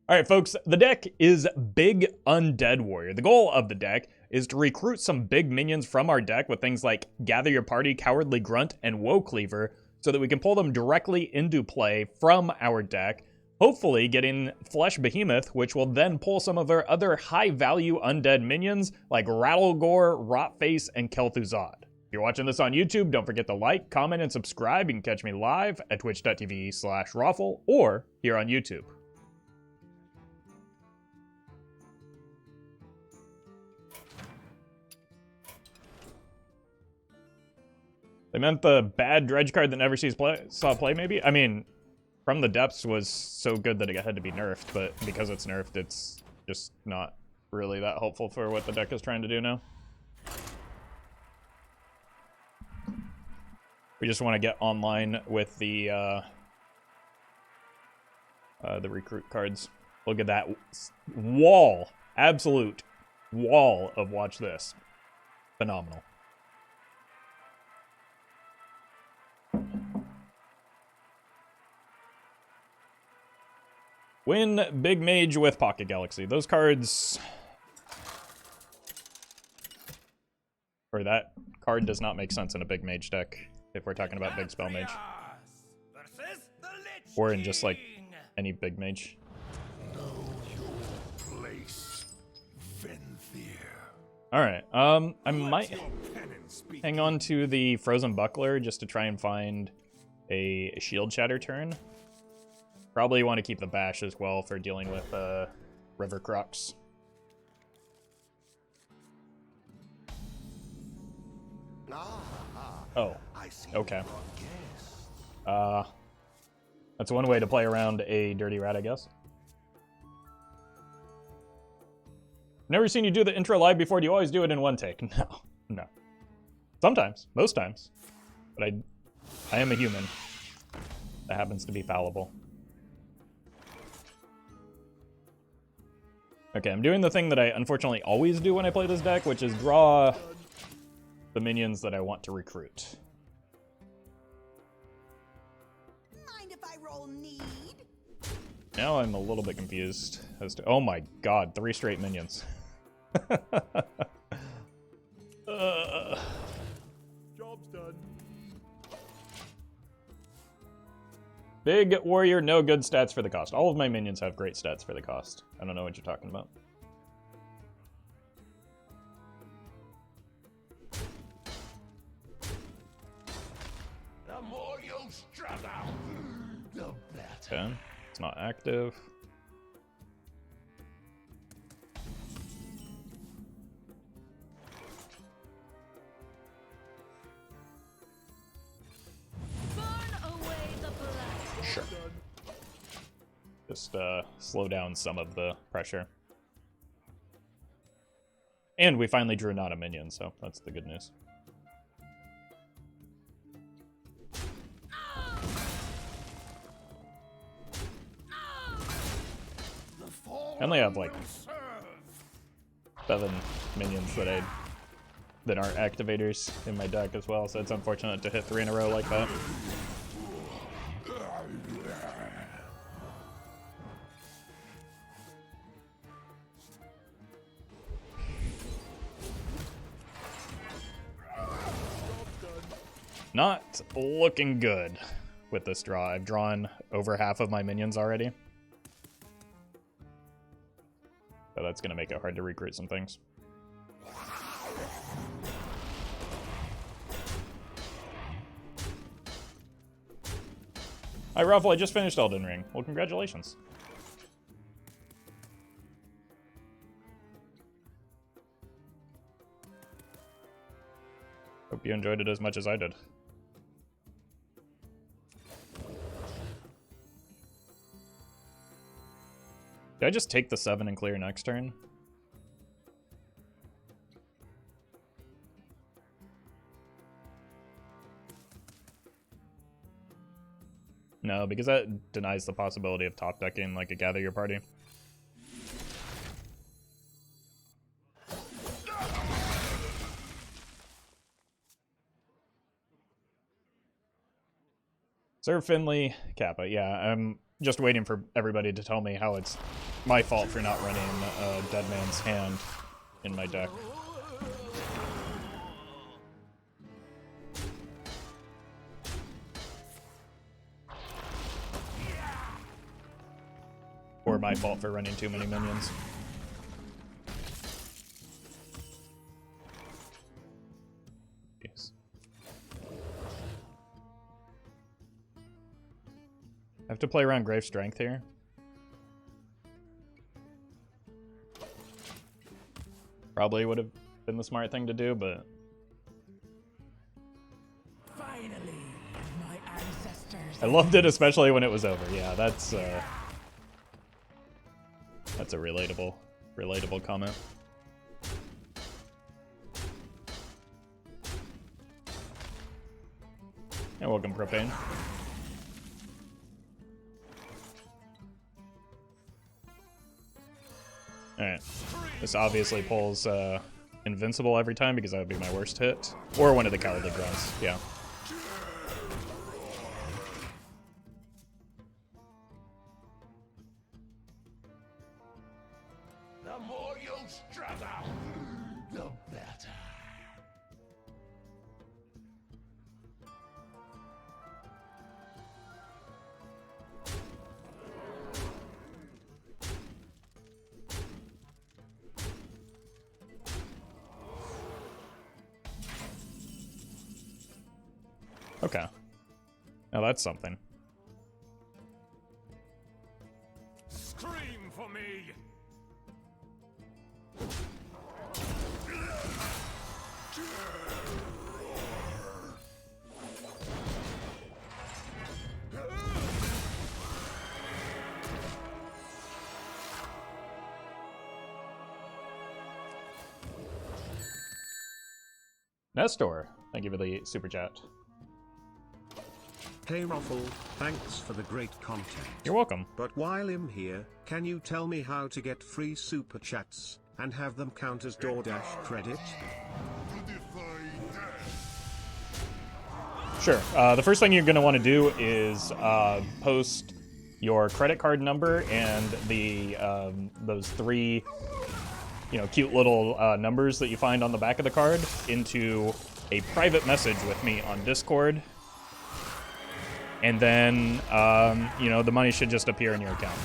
All right, folks, the deck is Big Undead Warrior. The goal of the deck is to recruit some big minions from our deck with things like Gather Your Party, Cowardly Grunt, and Woecleaver, so that we can pull them directly into play from our deck, hopefully getting Flesh Behemoth, which will then pull some of our other high-value undead minions like Rattlegore, Rotface, and Kel'Thuzad. If you're watching this on YouTube, don't forget to like, comment, and subscribe. You can catch me live at twitch.tv/Roffle or here on YouTube. They meant the bad dredge card that never saw play, maybe? I mean, From the Depths was so good that it had to be nerfed, but because it's nerfed, it's just not really that helpful for what the deck is trying to do now. We just want to get online with the recruit cards. Look at that wall. Absolute wall of watch this. Phenomenal. Win Big Mage with Pocket Galaxy. Those cards... Or that card does not make sense in a Big Mage deck, if we're talking about Big Spell Mage. Or in just, like, any Big Mage. Alright, I might hang on to the Frozen Buckler just to try and find a Shield Shatter turn. Probably want to keep the Bash as well for dealing with River Crux. Oh, okay. That's one way to play around a Dirty Rat, I guess. Never seen you do the intro live before. Do you always do it in one take? No, no. Sometimes, most times. But I am a human that happens to be fallible. Okay, I'm doing the thing that I unfortunately always do when I play this deck, which is draw the minions that I want to recruit. Mind if I roll need? Now I'm a little bit confused as to... Oh my god, 3 straight minions. Job's done. Big Warrior, no good stats for the cost. All of my minions have great stats for the cost. I don't know what you're talking about. The more you struggle, the better. Okay, it's not active. Sure. Just slow down some of the pressure. And we finally drew not a minion, so that's the good news. I only have like 7 minions that aren't activators in my deck as well, so it's unfortunate to hit 3 in a row like that. Not looking good with this draw. I've drawn over half of my minions already. So that's going to make it hard to recruit some things. Hi, Roffle, I just finished Elden Ring. Well, congratulations. Hope you enjoyed it as much as I did. Did I just take the 7 and clear next turn? No, because that denies the possibility of top decking like a Gather Your Party. Serve Finley, Kappa. Yeah, just waiting for everybody to tell me how it's my fault for not running Dead Man's Hand in my deck. Or my fault for running too many minions. Yes. I have to play around Grave Strength here. Probably would have been the smart thing to do, but Finally, my ancestors. I loved it, especially when it was over. Yeah, that's a relatable comment. And welcome, Propane. Alright. This obviously pulls Invincible every time because that would be my worst hit. Or one of the Cowardly Grunts, yeah. The more you struggle, the better. Okay. Now that's something. Scream for me. Nestor, thank you for the super chat. Hey Roffle, thanks for the great content. You're welcome. But while I'm here, can you tell me how to get free super chats and have them count as DoorDash credit? Sure. The first thing you're going to want to do is post your credit card number and the those three, cute little numbers that you find on the back of the card into a private message with me on Discord. And then, the money should just appear in your account.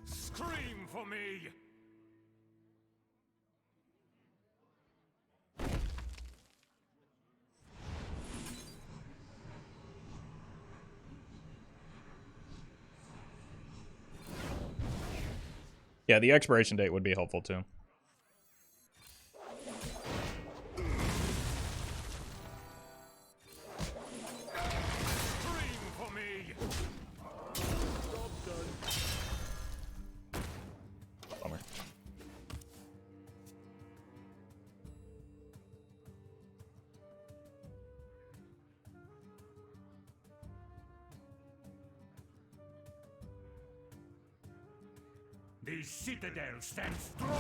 Scream for me. Yeah, the expiration date would be helpful too. Scream for me. Bummer. The citadel stands strong.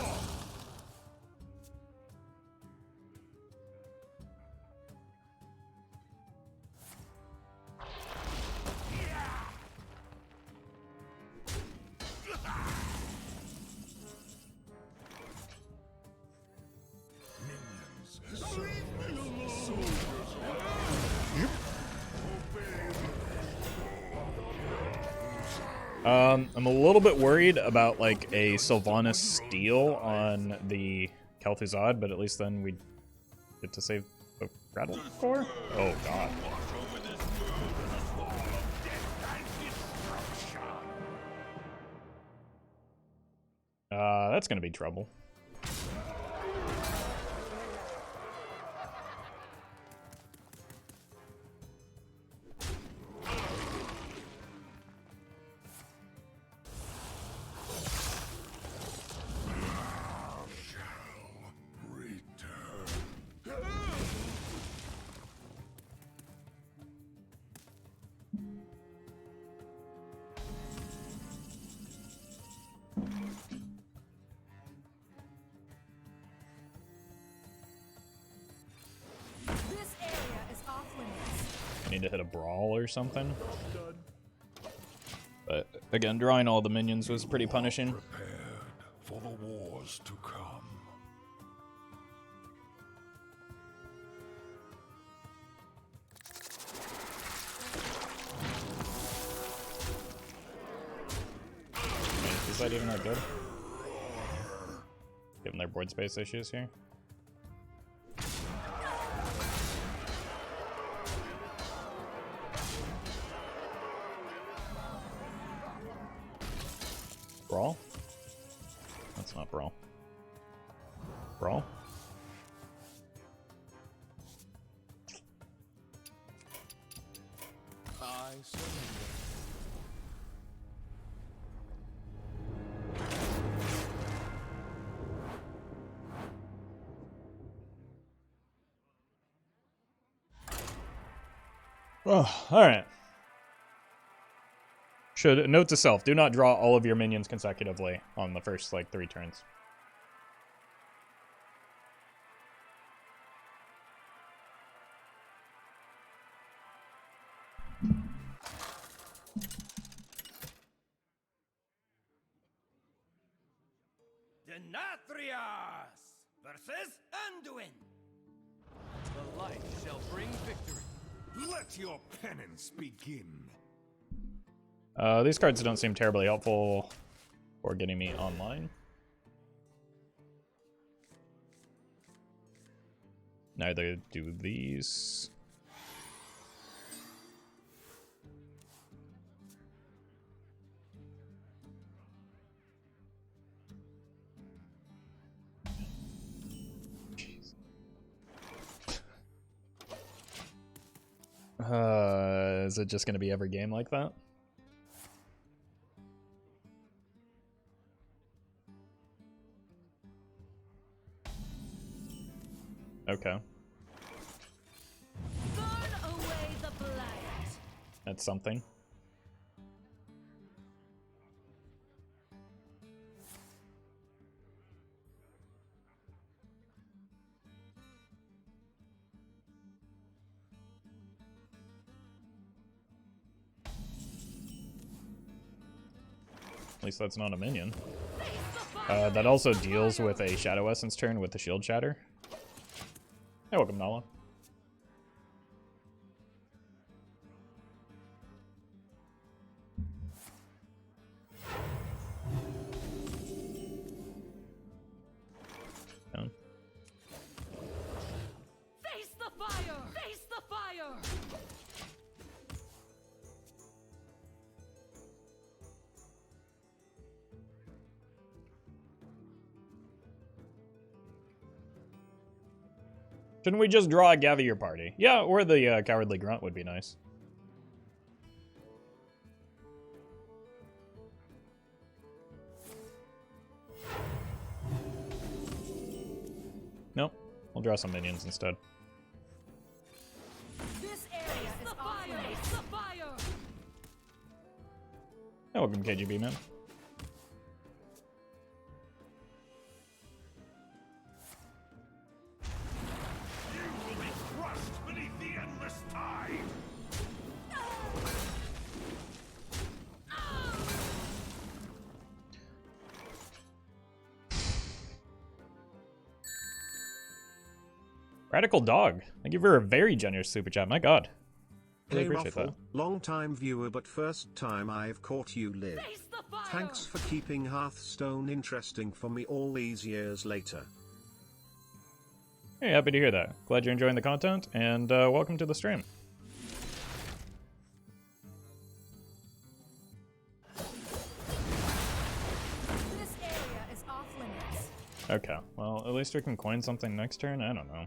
I'm a little bit worried about like a Sylvanas steal on the Kel'Thuzad, but at least then we get to save the Rattlegore. Oh god. That's gonna be trouble. need to hit a Brawl or something. But again, drawing all the minions was pretty punishing. Prepared for the wars to come. Is that even that good? Given their board space issues here. Brawl? That's not Brawl. Brawl? I surrender. Oh, alright. Should note to self, do not draw all of your minions consecutively on the first, like, 3 turns. Denatrius versus Anduin. The light shall bring victory. Let your penance begin. These cards don't seem terribly helpful for getting me online. Neither do these. Jeez. Is it just going to be every game like that? Okay. Burn away the blight. That's something. At least that's not a minion. That also deals with a Shadow Essence turn with the Shield Shatter. Hey, welcome, Nala. Down. Face the fire! Face the fire! Shouldn't we just draw a Gather Your Party? Yeah, or the Cowardly Grunt would be nice. Nope. We'll draw some minions instead. This area is the fire! Face the fire! Hey, welcome, KGB man. Radical Dog, thank you for a very generous super chat. My God, really Hey appreciate Roffle, that. long-time viewer but first time I've caught you live. Face the fire! Thanks for keeping Hearthstone interesting for me all these years later. Hey, happy to hear that. Glad you're enjoying the content, and welcome to the stream. This area is off limits. Okay, well, at least we can coin something next turn. I don't know.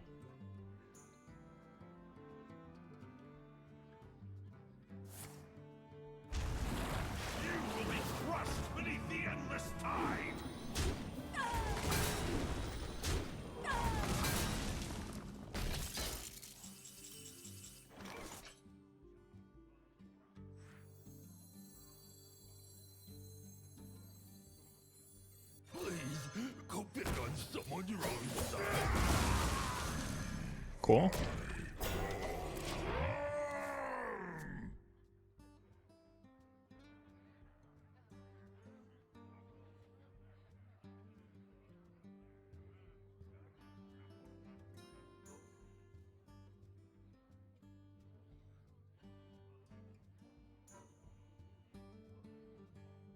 Go pick on someone your own side. Cool.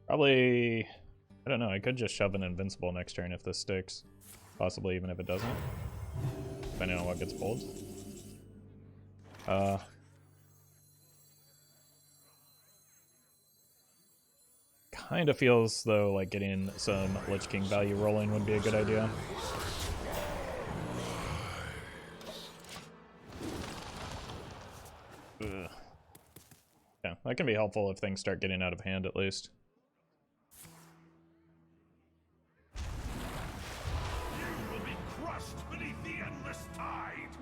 Probably, I don't know, I could just shove an Invincible next turn if this sticks. Possibly even if it doesn't. Depending on what gets pulled. Kind of feels, though, like getting some Lich King value rolling would be a good idea. Ugh. Yeah, that can be helpful if things start getting out of hand, at least.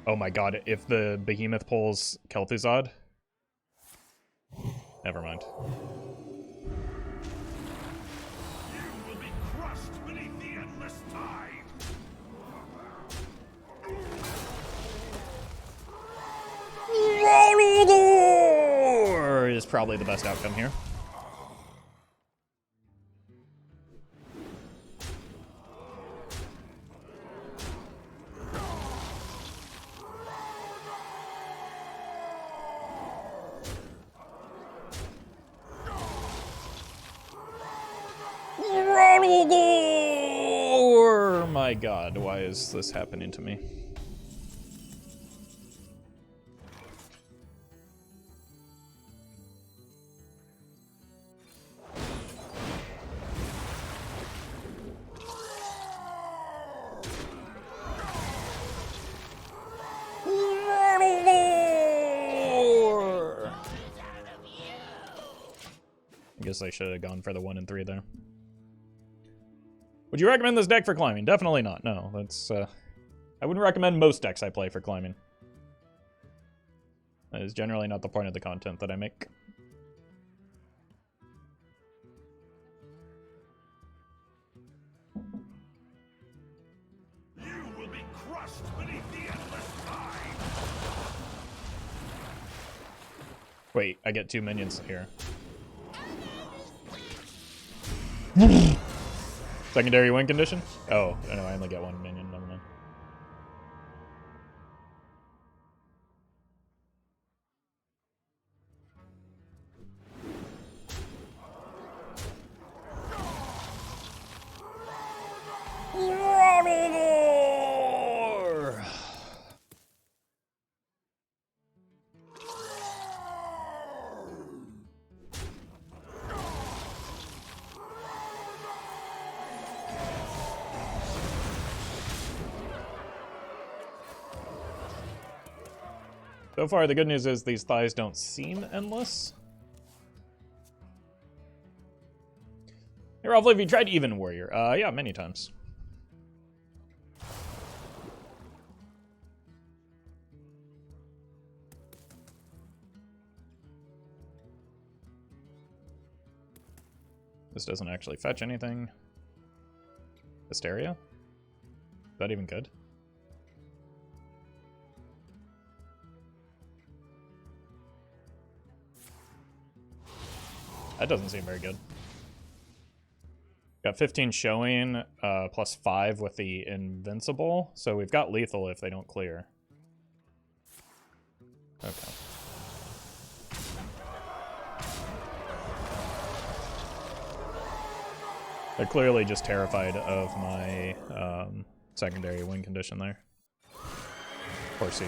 Oh my god, if the Behemoth pulls Kel'Thuzad? Never mind. You will be crushed beneath the endless tide. Rattlegore is probably the best outcome here. Rattlegore! My god, why is this happening to me? Rattlegore! I guess I should have gone for the 1 and 3 there. Would you recommend this deck for climbing? Definitely not. No, that's I wouldn't recommend most decks I play for climbing. That is generally not the point of the content that I make. You will be crushed beneath the endless tide. Wait, I get 2 minions here. Secondary win condition? Oh, no, I only get 1 minion, never mind. Rattlegore! So far, the good news is these thighs don't seem endless. Hey, Roffle, have you tried Even Warrior? Yeah, many times. This doesn't actually fetch anything. Hysteria? Is that even good? That doesn't seem very good. Got 15 showing, plus 5 with the Invincible. So we've got lethal if they don't clear. Okay. They're clearly just terrified of my secondary win condition there. Poor C.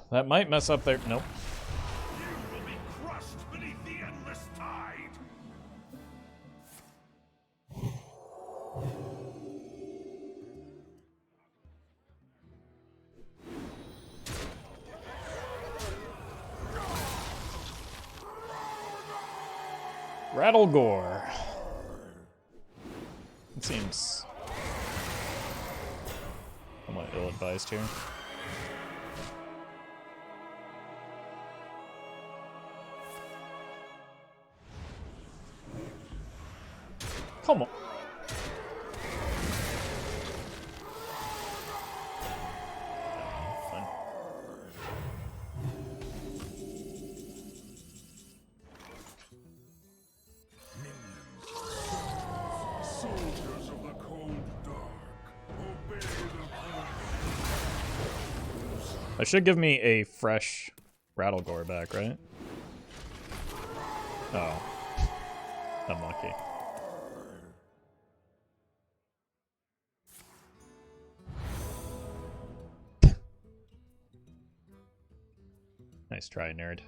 That might mess up their... Nope. You will be crushed beneath the endless tide. Rattlegore. It seems somewhat ill-advised here. Come on. Fine. That should give me a fresh Rattlegore back, right? Oh. Unlucky. Nice try, nerd.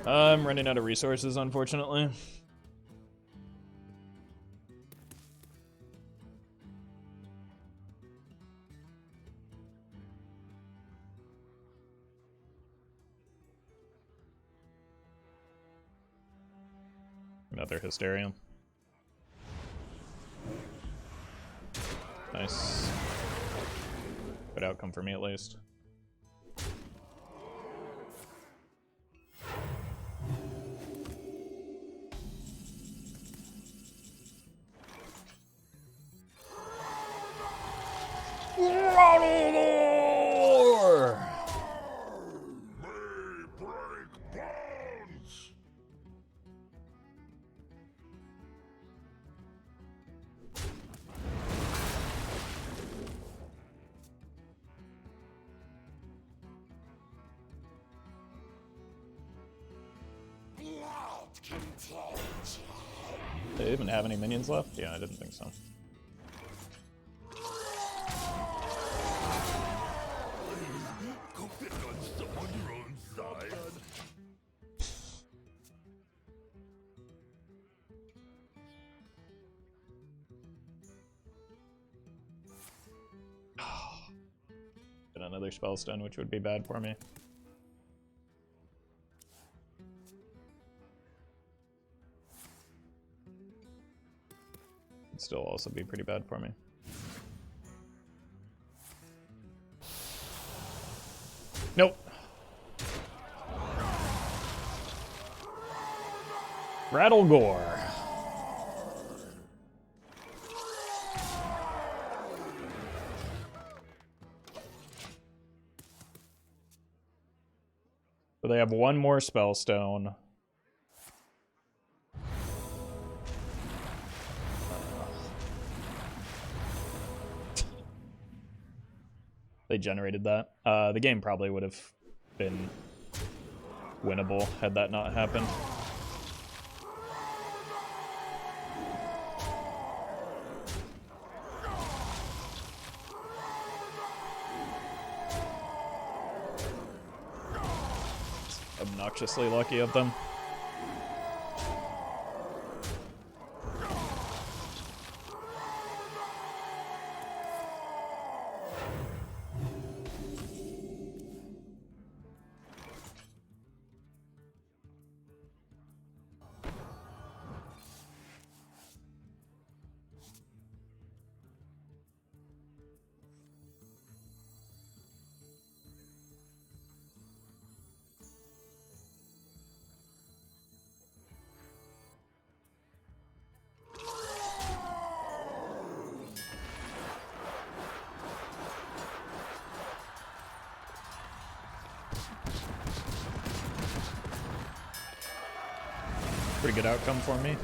I'm running out of resources, unfortunately. Another Hysterium. Nice. Good outcome for me, at least. Rattlegore! May break bonds! Blood contagion. Do they even have any minions left? Yeah, I didn't think so. Go pick on someone your own size. Get another Spellstone, which would be bad for me. It'd still also be pretty bad for me. Nope. Rattlegore. So they have one more Spellstone. They generated that. The game probably would have been winnable had that not happened. Obnoxiously lucky of them. Pretty good outcome for me.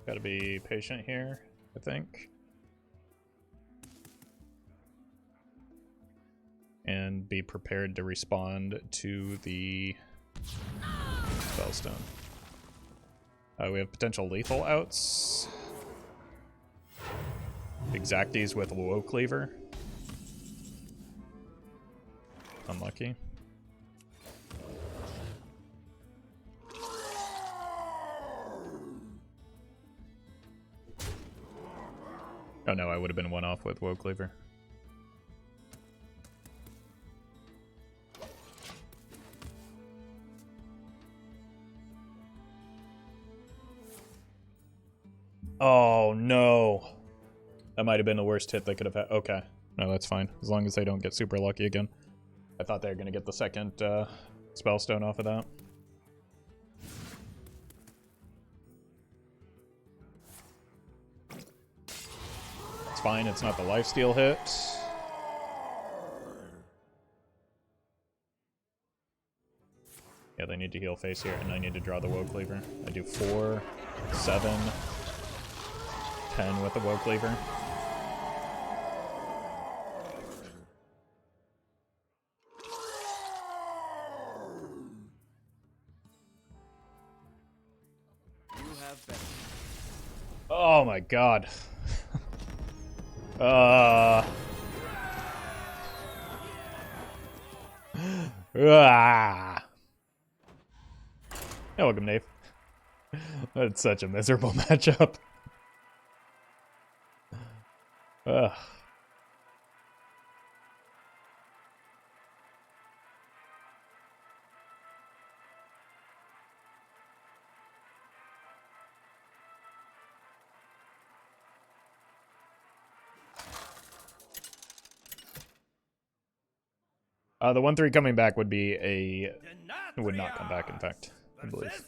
Gotta be patient here, I think. And be prepared to respond to the Spellstone. We have potential lethal outs. Exacties with Woecleaver. Unlucky. Oh no, I would have been one off with Woecleaver. Oh no. That might have been the worst hit they could have had. Okay. No, that's fine. As long as they don't get super lucky again. I thought they were going to get the second Spellstone off of that. It's fine. It's not the lifesteal hit. Yeah, they need to heal face here, and I need to draw the Woecleaver. I do 4, 7, 10 with the Woecleaver. Oh my god. Hey, welcome, Nave. That's such a miserable matchup. Ugh. The 1/3 coming back would be a... It would not come back, in fact, I believe.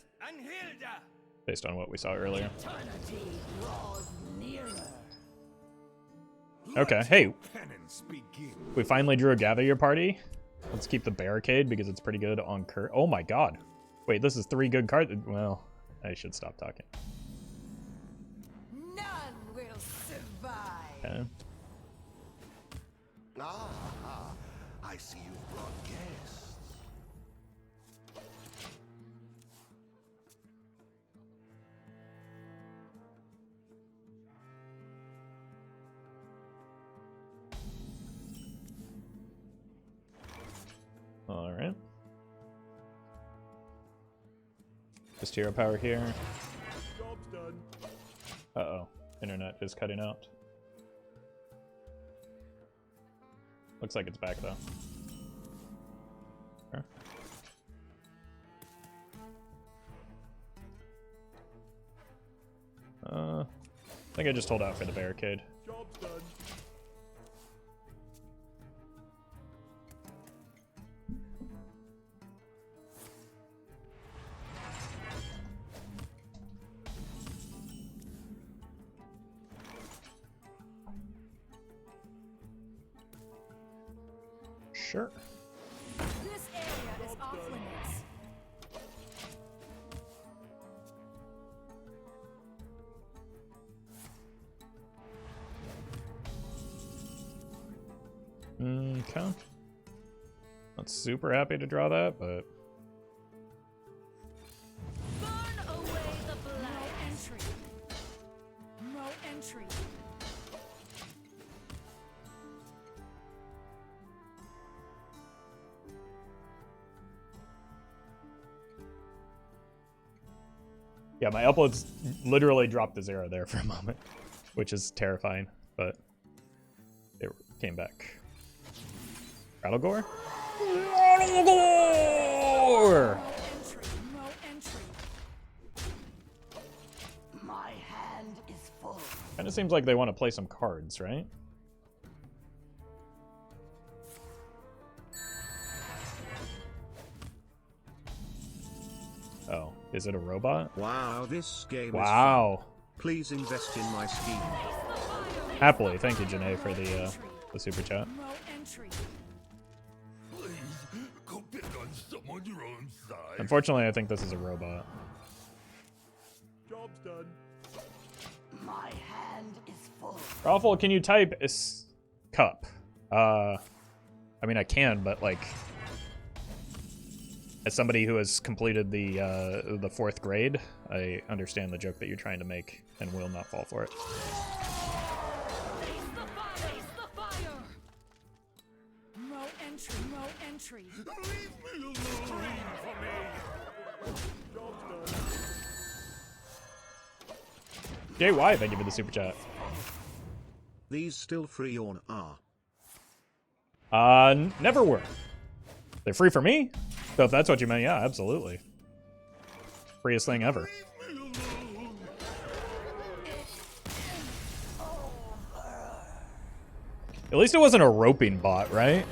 Based on what we saw earlier. Okay, hey. We finally drew a Gather Your Party. Let's keep the Barricade because it's pretty good on Oh my god. Wait, this is 3 good cards. Well, I should stop talking. None will survive. Okay. I see you've brought guests. Alright. Just hero power here. Job's done. Uh-oh. Internet is cutting out. Looks like it's back, though. Okay. I think I just hold out for the Barricade. Job's done. Sure. This area is off limits. Okay. Not super happy to draw that, but... Burn away the blight. No entry. No entry. Yeah, my uploads literally dropped to 0 there for a moment, which is terrifying, but it came back. Rattlegore? Rattlegore! No entry. No entry. My hand is full. Kind of seems like they want to play some cards, right? Oh, is it a robot? Wow, this game is Wow. fun. Please invest in my scheme. Happily. Thank you, Janae, for the super chat. No entry. Please, go pick on someone your own size. Unfortunately, I think this is a robot. Job's done. My hand is full. Roffle, can you type cup? I mean, I can, but like, as somebody who has completed the 4th grade, I understand the joke that you're trying to make and will not fall for it. Face entry. Leave me alone for me. JY, thank you for the super chat. These still free or are? Never were. They're free for me? So if that's what you meant, yeah, absolutely. Freest thing ever. Leave me alone. At least it wasn't a roping bot, right?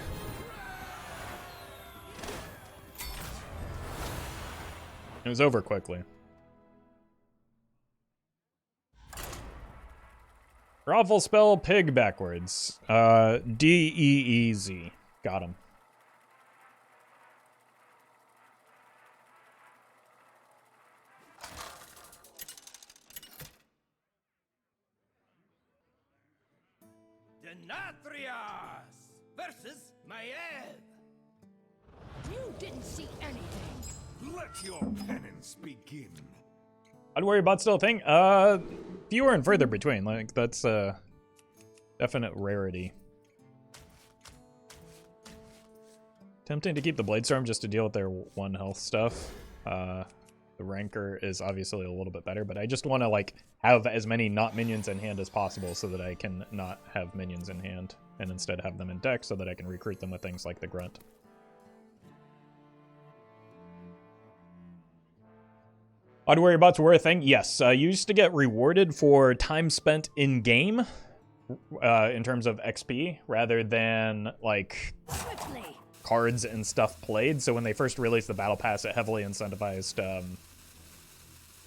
It was over quickly. Roffle spell pig backwards. D-E-E-Z. Got him. Denatrius versus Maiev. You didn't see anything. Let your penance begin. I'd worry about still a thing. Fewer and further between. Like, that's a definite rarity. Tempting to keep the Bladestorm just to deal with their 1 health stuff. The Rancor is obviously a little bit better, but I just want to, like, have as many not minions in hand as possible so that I can not have minions in hand and instead have them in deck so that I can recruit them with things like the Grunt. Odd Warrior bots were a thing? Yes. You used to get rewarded for time spent in-game in terms of XP rather than, like, Quickly. cards and stuff played. So when they first released the Battle Pass, it heavily incentivized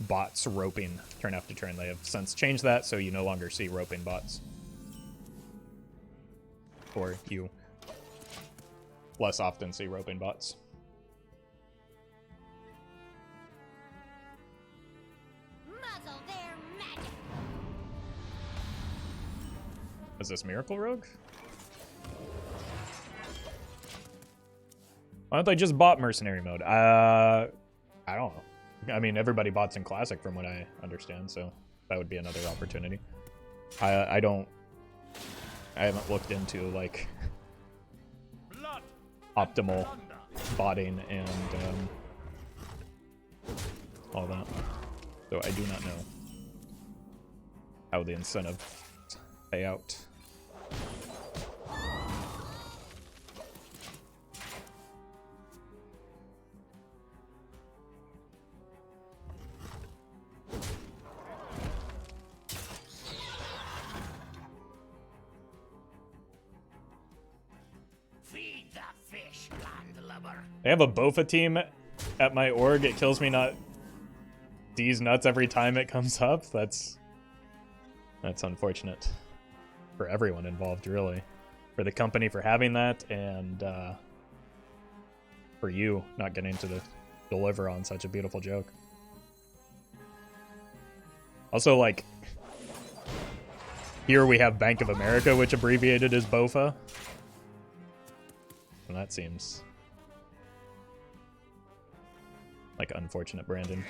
bots roping turn after turn. They have since changed that, so you no longer see roping bots. Or you less often see roping bots. Muzzle their magic. Is this Miracle Rogue? Why don't they just bot Mercenary mode? I don't know. I mean, everybody bots in Classic from what I understand, so that would be another opportunity. I haven't looked into, like, Blood. optimal botting and all that. So I do not know how the incentive pay out. Feed the fish, landlubber. I have a Bofa team at my org. It kills me not D's nuts every time it comes up. That's unfortunate for everyone involved, really. For the company for having that, and for you not getting to deliver on such a beautiful joke. Also, like, here we have Bank of America, which abbreviated as BOFA. And that seems like unfortunate, Brandon.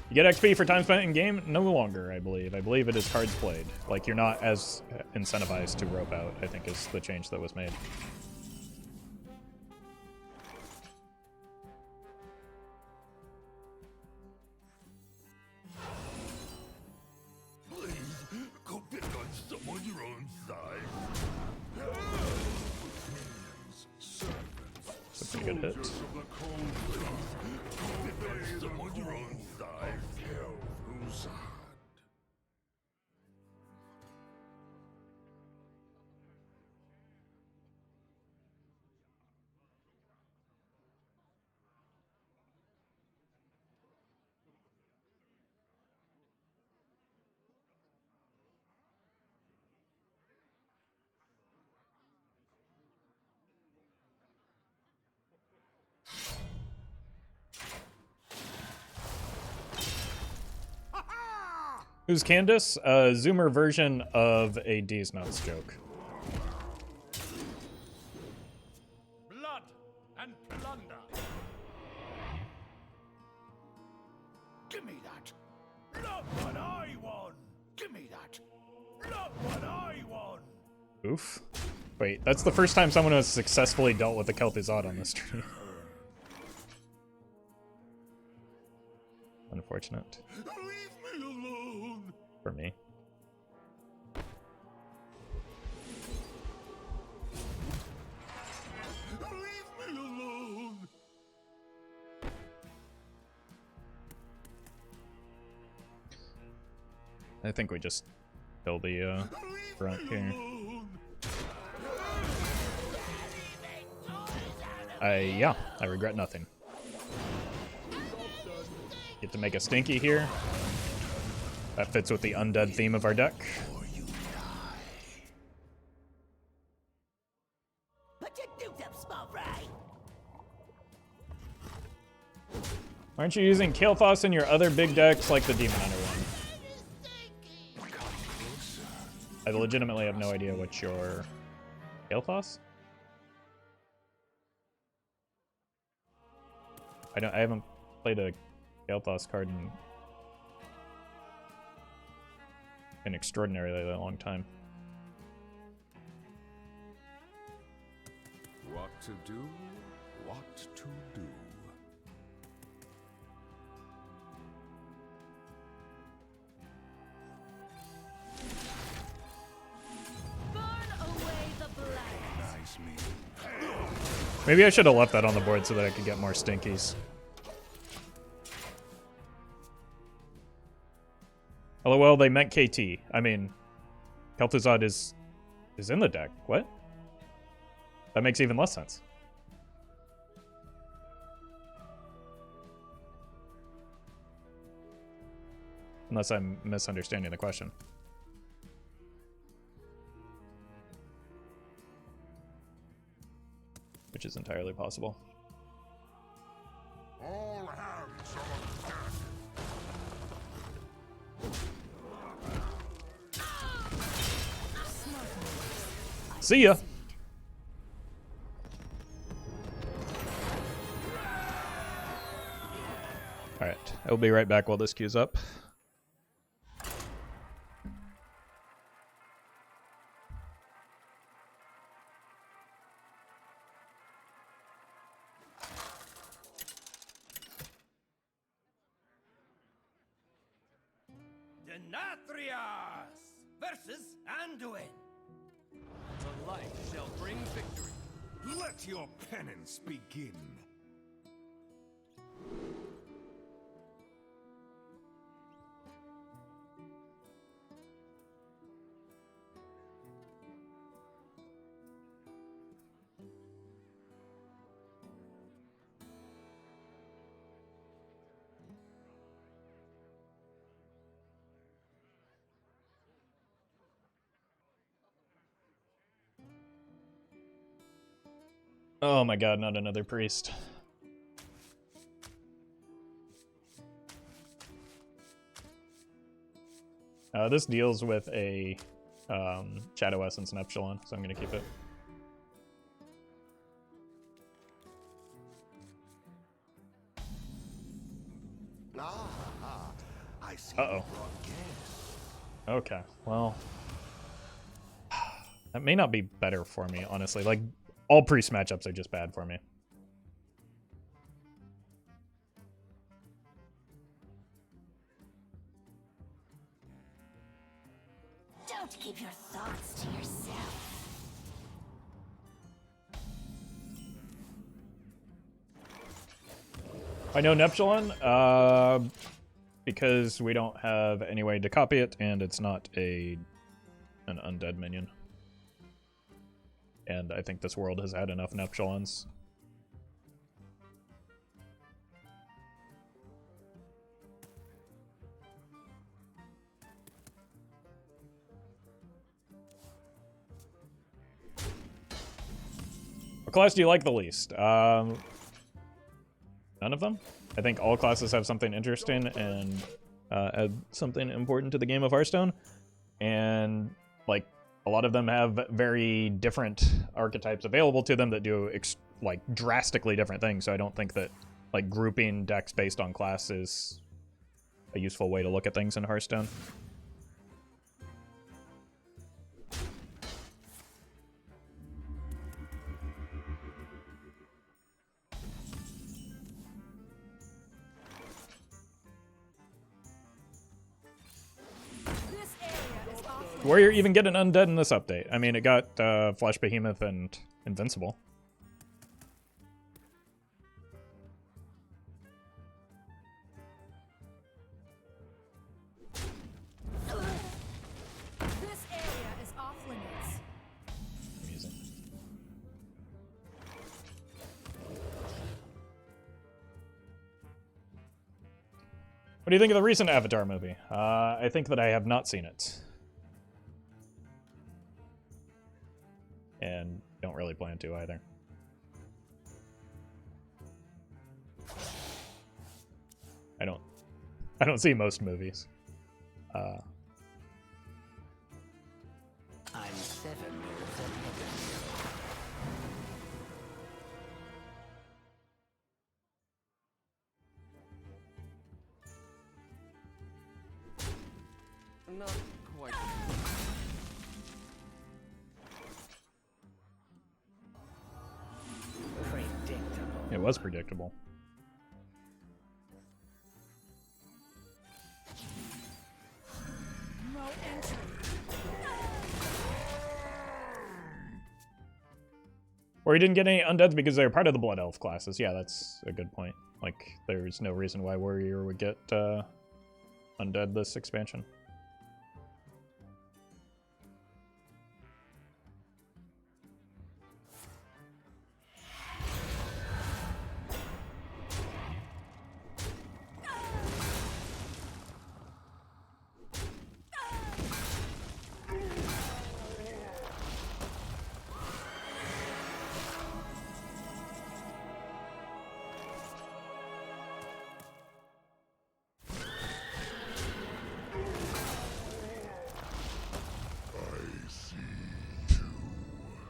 You get XP for time spent in game? No longer, I believe. I believe it is cards played. Like, you're not as incentivized to rope out, I think is the change that was made. Please, go pick on someone your own size. Minions, servants, That's a pretty good hit. soldiers of the cold earth. Go pick on someone your own size. Kel'Thuzad. Who's Candace? A Zoomer version of a D's Nuts joke. Blood and plunder. Give me that. Look what I won. Give me that. Not what I want. Oof. Wait, that's the first time someone has successfully dealt with a Kel'Thuzad on this stream. Unfortunate. Leave me alone. For me. Leave me alone. I think we just kill the Grunt here. Yeah, I regret nothing. Get to make a stinky here. That fits with the undead theme of our deck. Aren't you using Kel'Thuzad in your other big decks like the Demon Hunter one? I legitimately have no idea what your Kel'Thuzad? I haven't played a Kel'Thuzad card in an extraordinarily long time. What to do? What to do? Burn away the blight. Nice me. Maybe I should have left that on the board so that I could get more stinkies. Oh, well, they meant KT. I mean, Kel'Thuzad is in the deck. What? That makes even less sense. Unless I'm misunderstanding the question. Which is entirely possible. All hands on deck. See ya! Alright, I'll be right back while this queues up. Denathrias versus Anduin. The light shall bring victory. Let your penance begin. Oh my god, not another priest. This deals with a Shadow Essence and Epsilon, so I'm going to keep it. Uh-oh. Okay, well... That may not be better for me, honestly. Like, all priest matchups are just bad for me. Don't keep your thoughts to yourself. I know Neptulon, because we don't have any way to copy it, and it's not an undead minion. And I think this world has had enough Neptulons. What class do you like the least? None of them. I think all classes have something interesting and add something important to the game of Hearthstone. And, like, a lot of them have very different archetypes available to them that do like drastically different things. So I don't think that like grouping decks based on class is a useful way to look at things in Hearthstone. Warrior even get an undead in this update? I mean, it got Flesh Behemoth and Invincible. This area is off limits. Amusing. What do you think of the recent Avatar movie? I think that I have not seen it. And don't really plan to either. I don't see most movies. I'm 7 minutes ahead of you. Not quite. Predictable. It was predictable. No entry. Or you didn't get any undeads because they're part of the Blood Elf classes. Yeah, that's a good point. Like, there's no reason why Warrior would get undead this expansion.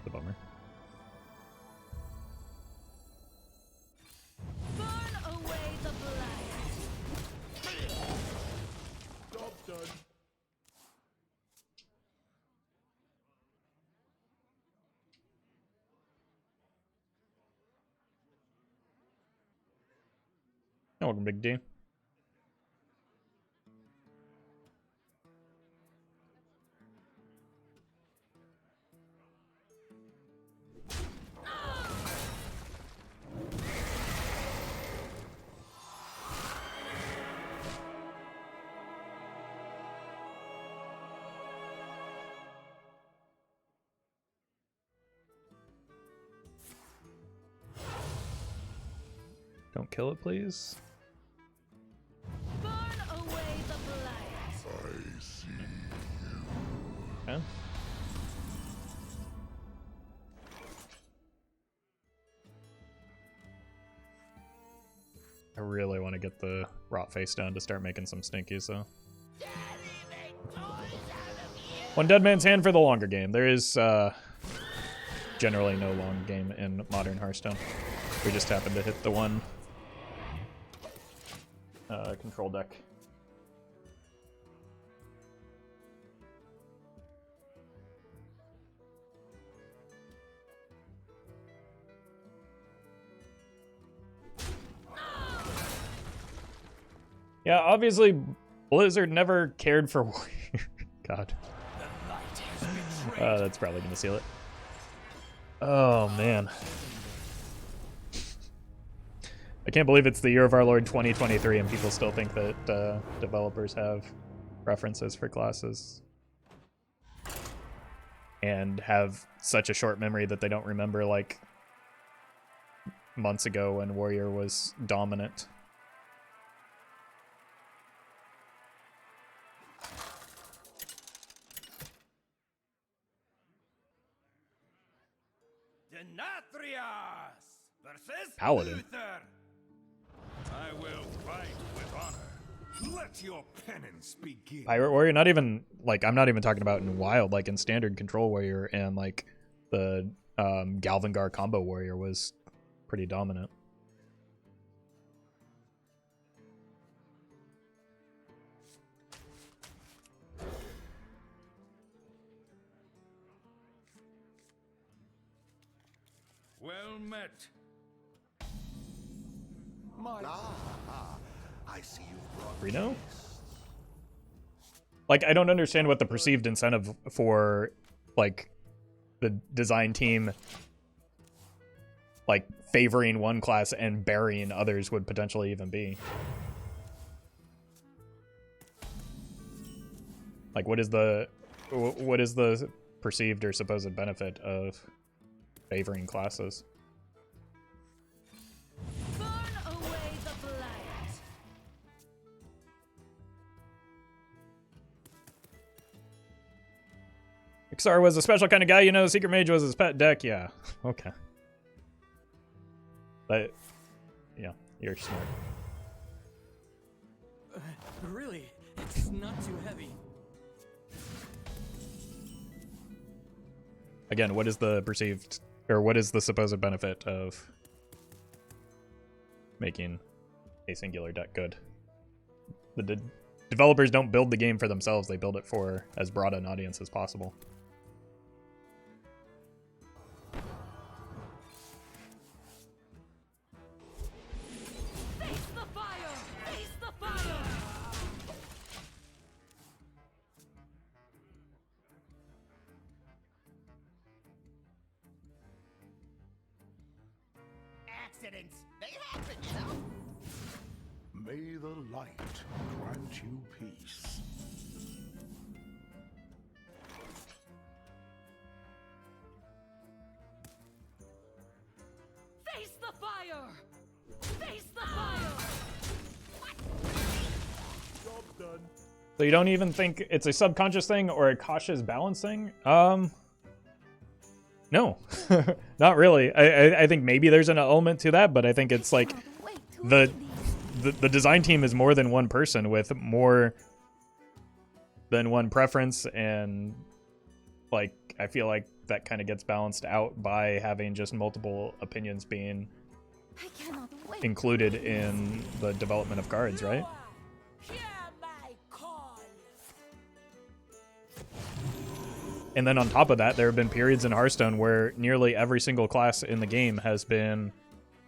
The bummer. Burn away the blight. Job done. Welcome, Big D. Don't kill it, please. Burn away the blight. I see. Okay. I really want to get the Rotface down to start making some stinkies, though. One dead man's hand for the longer game. There is generally no long game in modern Hearthstone. We just happened to hit the one control deck. Yeah, obviously Blizzard never cared for Warrior. God. That's probably gonna seal it. Oh man. I can't believe it's the year of our Lord 2023 and people still think that developers have preferences for classes. And have such a short memory that they don't remember, like, months ago when Warrior was dominant. Denatrius versus Paladin. Luther. I will fight with honor. Let your penance begin. Pirate Warrior, not even, like, I'm not even talking about in Wild, like in Standard Control Warrior and, like, the Galvangar Combo Warrior was pretty dominant. Well met. My I see you've brought Reno? Like, I don't understand what the perceived incentive for, like, the design team, like, favoring one class and burying others would potentially even be. Like, what is the perceived or supposed benefit of favoring classes? Burn away the blight. Ixar was a special kind of guy, you know. Secret Mage was his pet deck. Yeah, okay. But, yeah, you're smart. Really? It's not too heavy. Again, what is the perceived, or what is the supposed benefit of making a singular deck good? The developers don't build the game for themselves, they build it for as broad an audience as possible. Face the fire! Face the fire! Accidents, they happen, you know? May the light grant you peace. Face the fire! Face the fire! So you don't even think it's a subconscious thing or a cautious balance thing? No, not really. I think maybe there's an element to that, but I think it's like the design team is more than one person with more than one preference, and like I feel like that kind of gets balanced out by having just multiple opinions being I cannot wait. included in the development of cards, right? Hear my call! And then on top of that, there have been periods in Hearthstone where nearly every single class in the game has been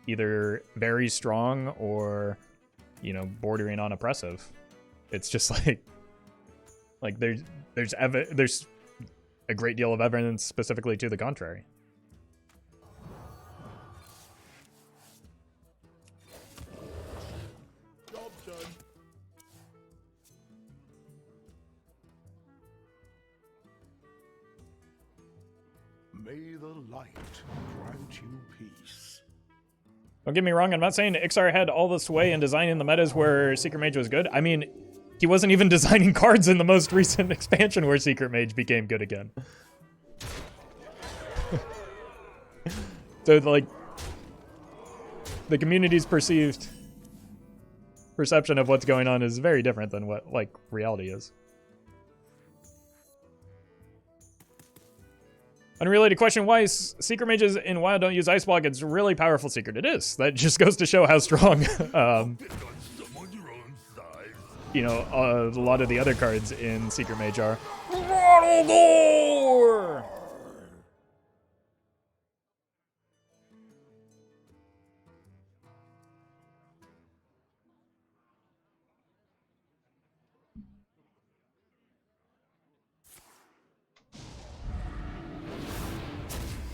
either very strong or, you know, bordering on oppressive. It's just like there's a great deal of evidence specifically to the contrary. Job done. May the light grant you peace. Don't get me wrong, I'm not saying Ixar had all the sway in designing the metas where Secret Mage was good. I mean, he wasn't even designing cards in the most recent expansion where Secret Mage became good again. So, like, the community's perception of what's going on is very different than what, like, reality is. Unrelated question, why Secret Mages in WoW don't use Ice Block? It's a really powerful secret. It is. That just goes to show how strong, Pick on someone your own size. you know, a lot of the other cards in Secret Mage are. Rattlegore!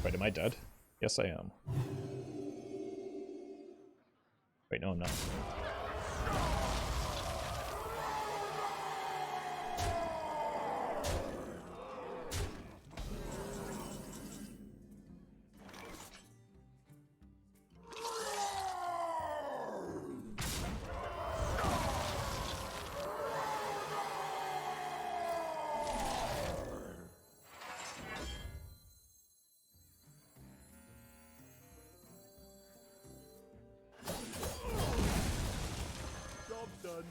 Wait, am I dead? Yes, I am. Wait, no, I'm not. Job done.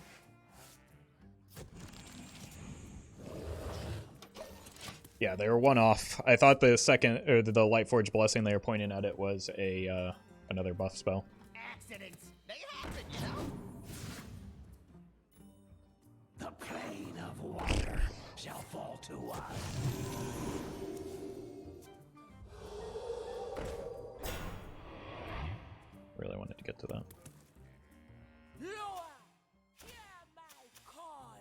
Yeah, they were one off. I thought the second, or the Lightforge Blessing they were pointing at it was a another buff spell. Accidents, they happen, you know? The plane of water shall fall to us. Really wanted to get to that. Loa! Hear my call!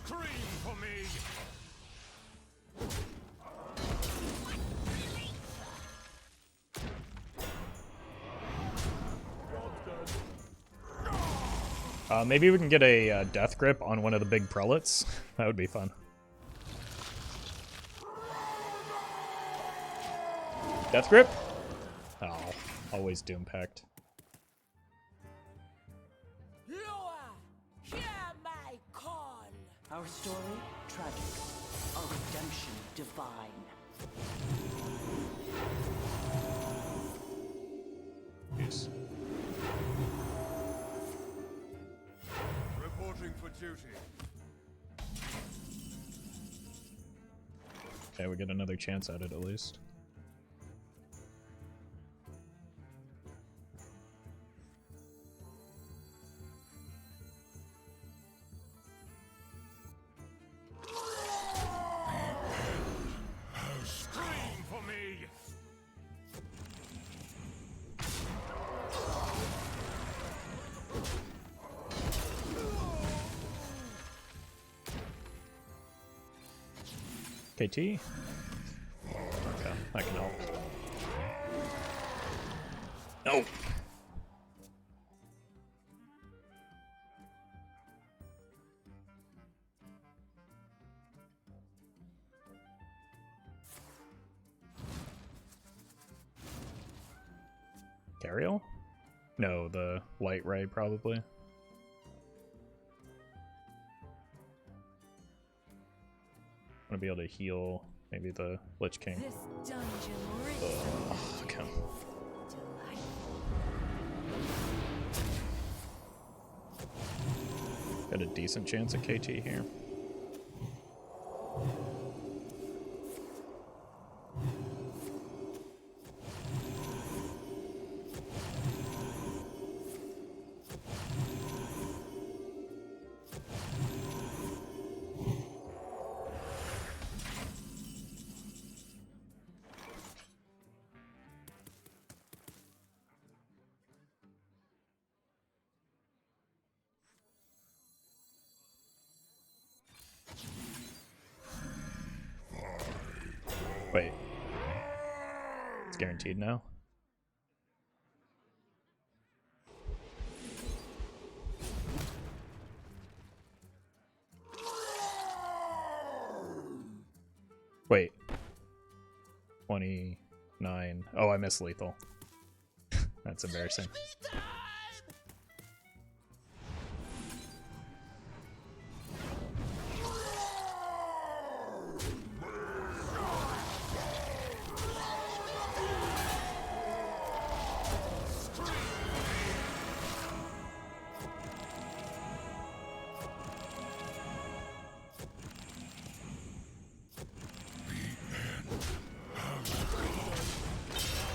Scream for me! Maybe we can get a death grip on one of the big prelates. That would be fun. Death grip? Oh, always doom packed. Hear my call. Our story, tragic. Our redemption, divine. Yes. Reporting for duty. Okay, we get another chance at it at least. Scream for me! KT? Okay, that can help. No! Cariel? No, the light ray probably. I'm gonna be able to heal maybe the Lich King. This dungeon reeks Okay. Got a decent chance at KT here. Wait. It's guaranteed now? Wait. 29. Oh, I missed lethal. That's embarrassing.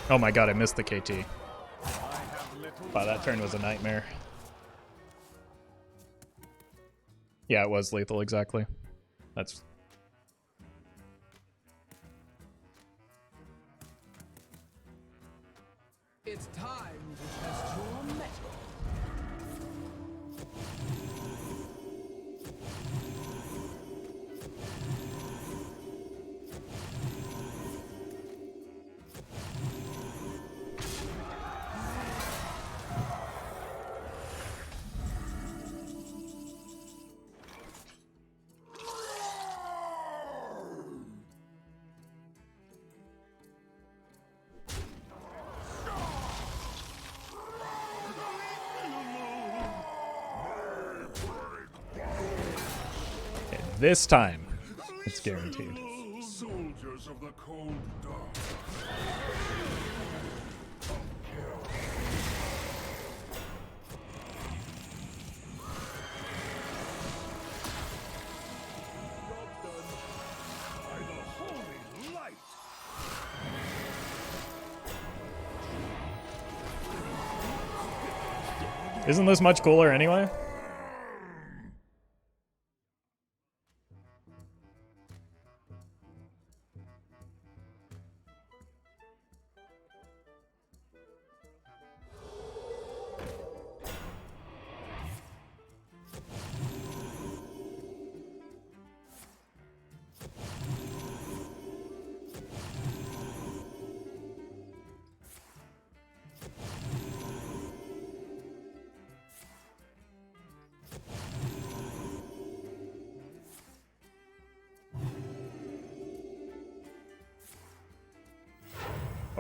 Oh my god, I missed the KT. Wow, that turn was a nightmare. Yeah, it was lethal, exactly. That's... It's time to test your metal. This time, it's guaranteed. Soldiers of the cold dark. By the holy light! Isn't this much cooler anyway?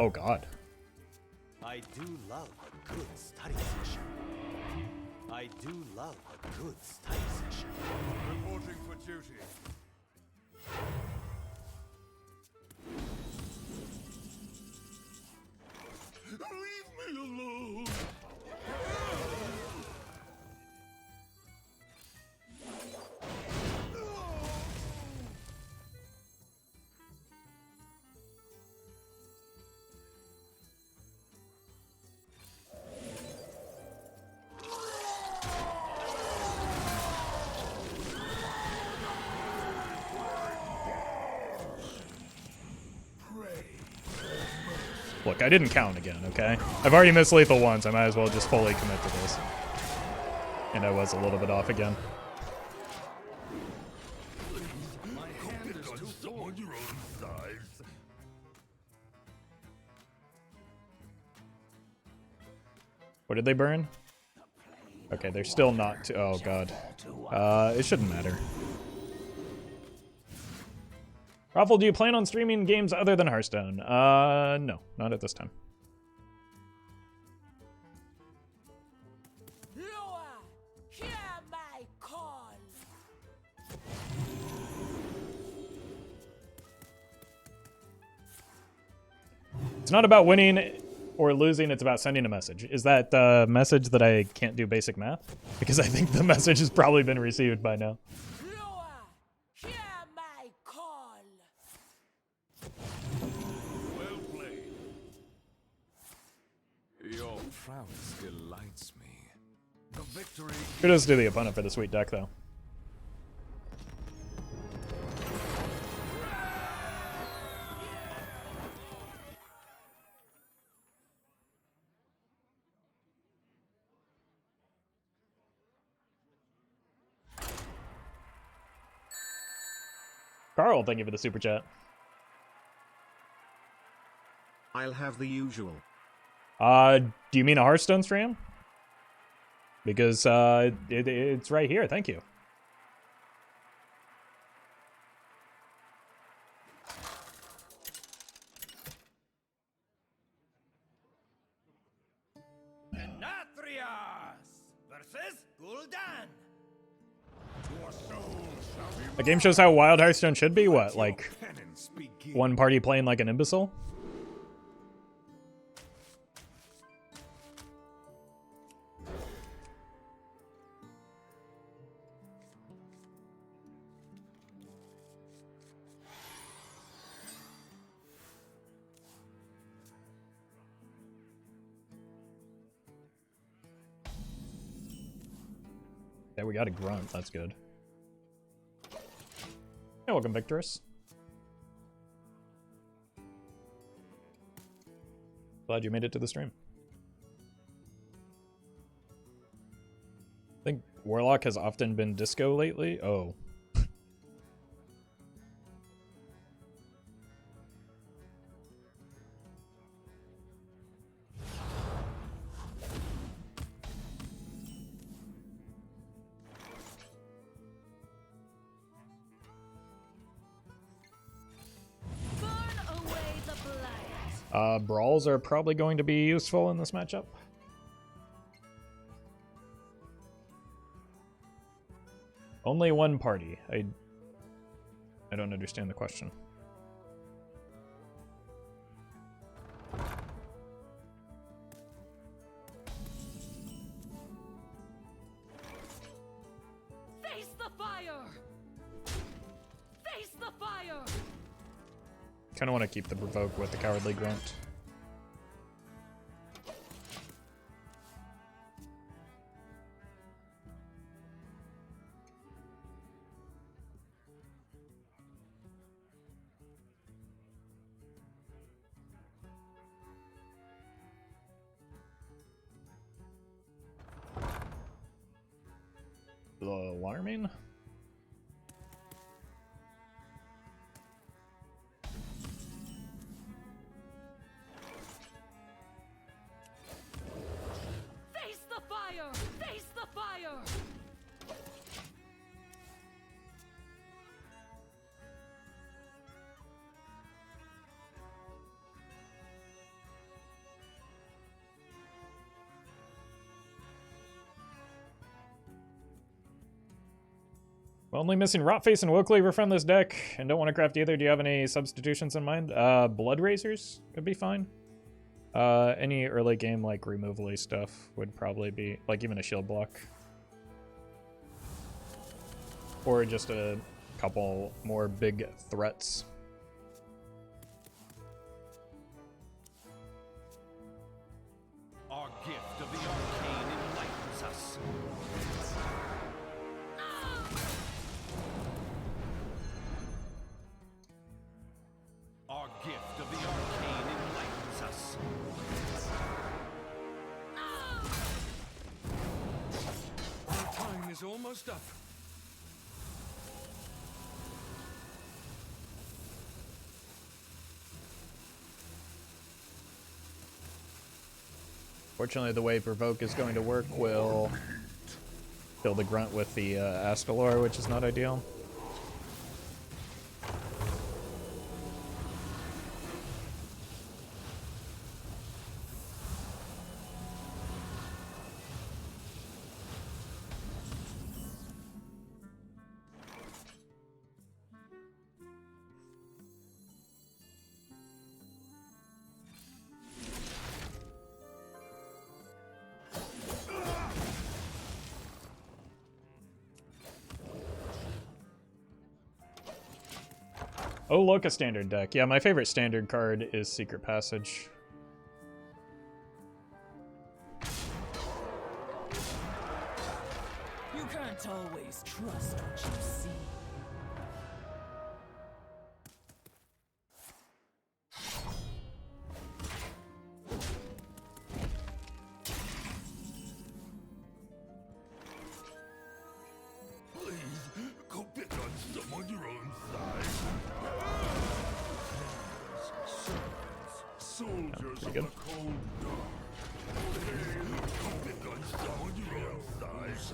Oh god. I do love a good study session. I do love a good study session. Reporting for duty. Leave me alone. Look, I didn't count again, okay? I've already missed lethal once, I might as well just fully commit to this. And I was a little bit off again. My hand is too full. Someone your own size. What did they burn? Okay, they're still not too... Oh god. It shouldn't matter. Roffle, do you plan on streaming games other than Hearthstone? No, not at this time. Lower, hear my call. It's not about winning or losing, it's about sending a message. Is that the message that I can't do basic math? Because I think the message has probably been received by now. Lower, hear my call. Well played. Your prowess delights me. The victory. Kudos to the opponent for the sweet deck, though. Carl, thank you for the super chat. I'll have the usual. Do you mean a Hearthstone stream? Because it's right here. Thank you. Natrias versus Gul'dan. Your soul shall be The game shows how wild Hearthstone should be. What, like penance begin. one party playing like an imbecile? Yeah, we got a grunt. That's good. Hey, welcome, Victorous. Glad you made it to the stream. I think Warlock has often been disco lately. Oh. Burn away the blight. Brawls are probably going to be useful in this matchup. Only one party. I don't understand the question. Face the fire. Face the fire. Kind of want to keep the Provoke with the Cowardly Grunt. Alarming? Face the fire. Face the fire. We're only missing Rotface and Woecleaver from this deck, and don't want to craft either. Do you have any substitutions in mind? Blood Razors could be fine. Any early game, like, removal-y stuff would probably be, like, even a shield block. Or just a couple more big threats. Our gift of the arcane enlightens us. Our gift of the arcane enlightens us. Our time is almost up. Fortunately, the way Provoke is going to work will kill the Grunt with the Astalor, which is not ideal. Oh, look, a standard deck. Yeah, my favorite standard card is Secret Passage. You can't always trust what you see. Please, go pick on someone your own size. Soldiers of the good. cold dark. Please, go pick on someone your own size.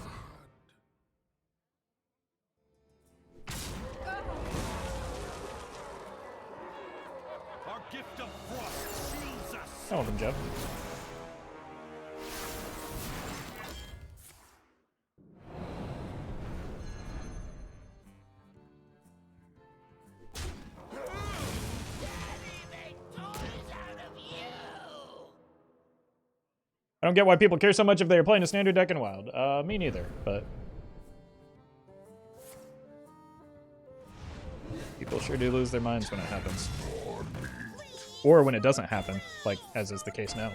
Our gift of frost shields us. Oh, them, Jeff. I don't get why people care so much if they are playing a standard deck in Wild. Me neither, but people sure do lose their minds when it happens. Or when it doesn't happen, like as is the case now.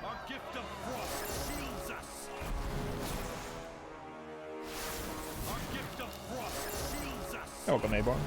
Our gift of frost shields us. Our gift of frost shields us. Welcome, Aborn.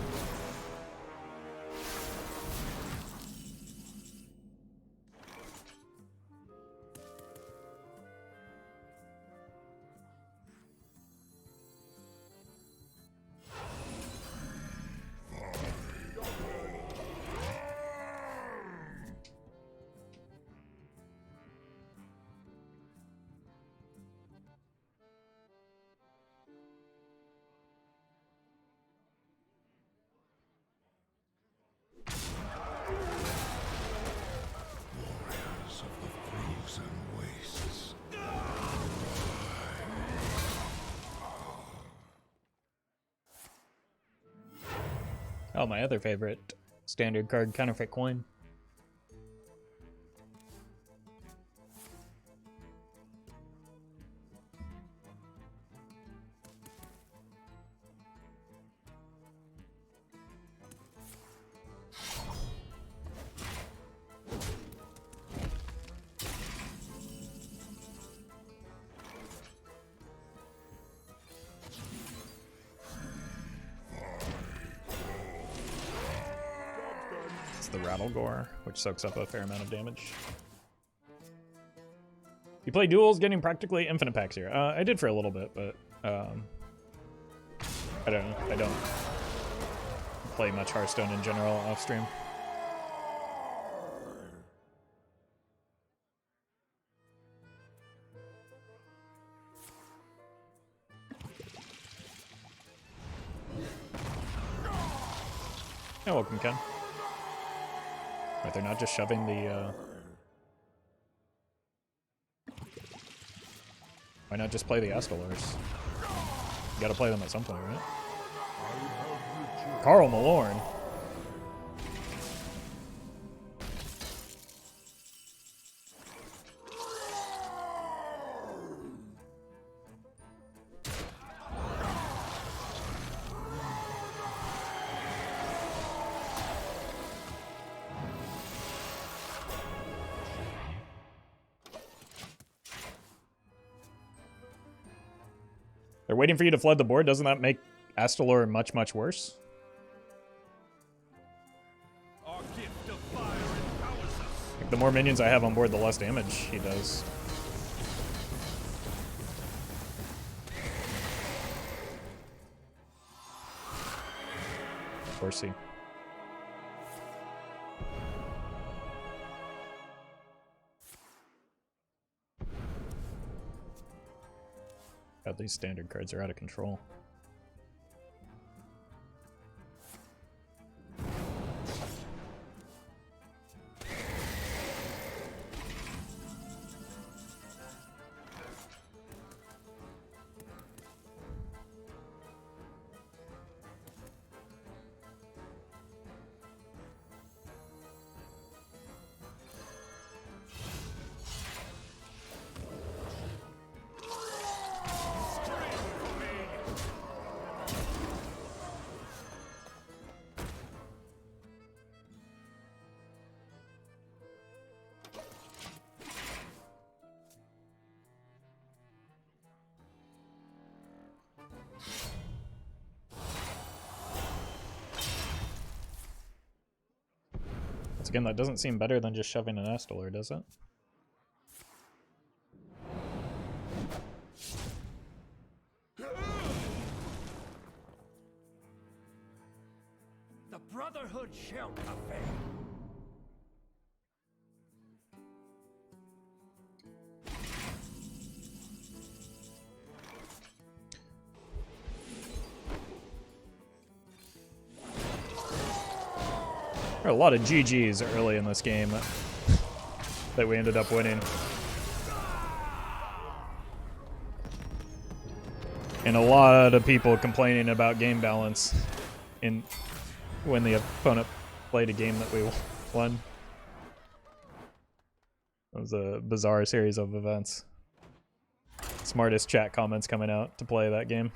Warriors of the frozen wastes. Oh, my other favorite standard card, Counterfeit Coin. It's the Rattlegore, which soaks up a fair amount of damage. You play duels, getting practically infinite packs here. I did for a little bit, but I don't know. I don't play much Hearthstone in general off stream. Yeah, welcome, Ken. Right, they're not just shoving the. Why not just play the Astalors? You gotta play them at some point, right? Carl Malorn. They're waiting for you to flood the board. Doesn't that make Astalor much, much worse? Our gift of fire empowers us. Like, the more minions I have on board, the less damage he does. Of course he. God, these standard cards are out of control. Once again, that doesn't seem better than just shoving an Astalor, does it? The Brotherhood shall prevail. There are a lot of GGs early in this game that we ended up winning. And a lot of people complaining about game balance when the opponent played a game that we won. It was a bizarre series of events. Smartest chat comments coming out to play that game.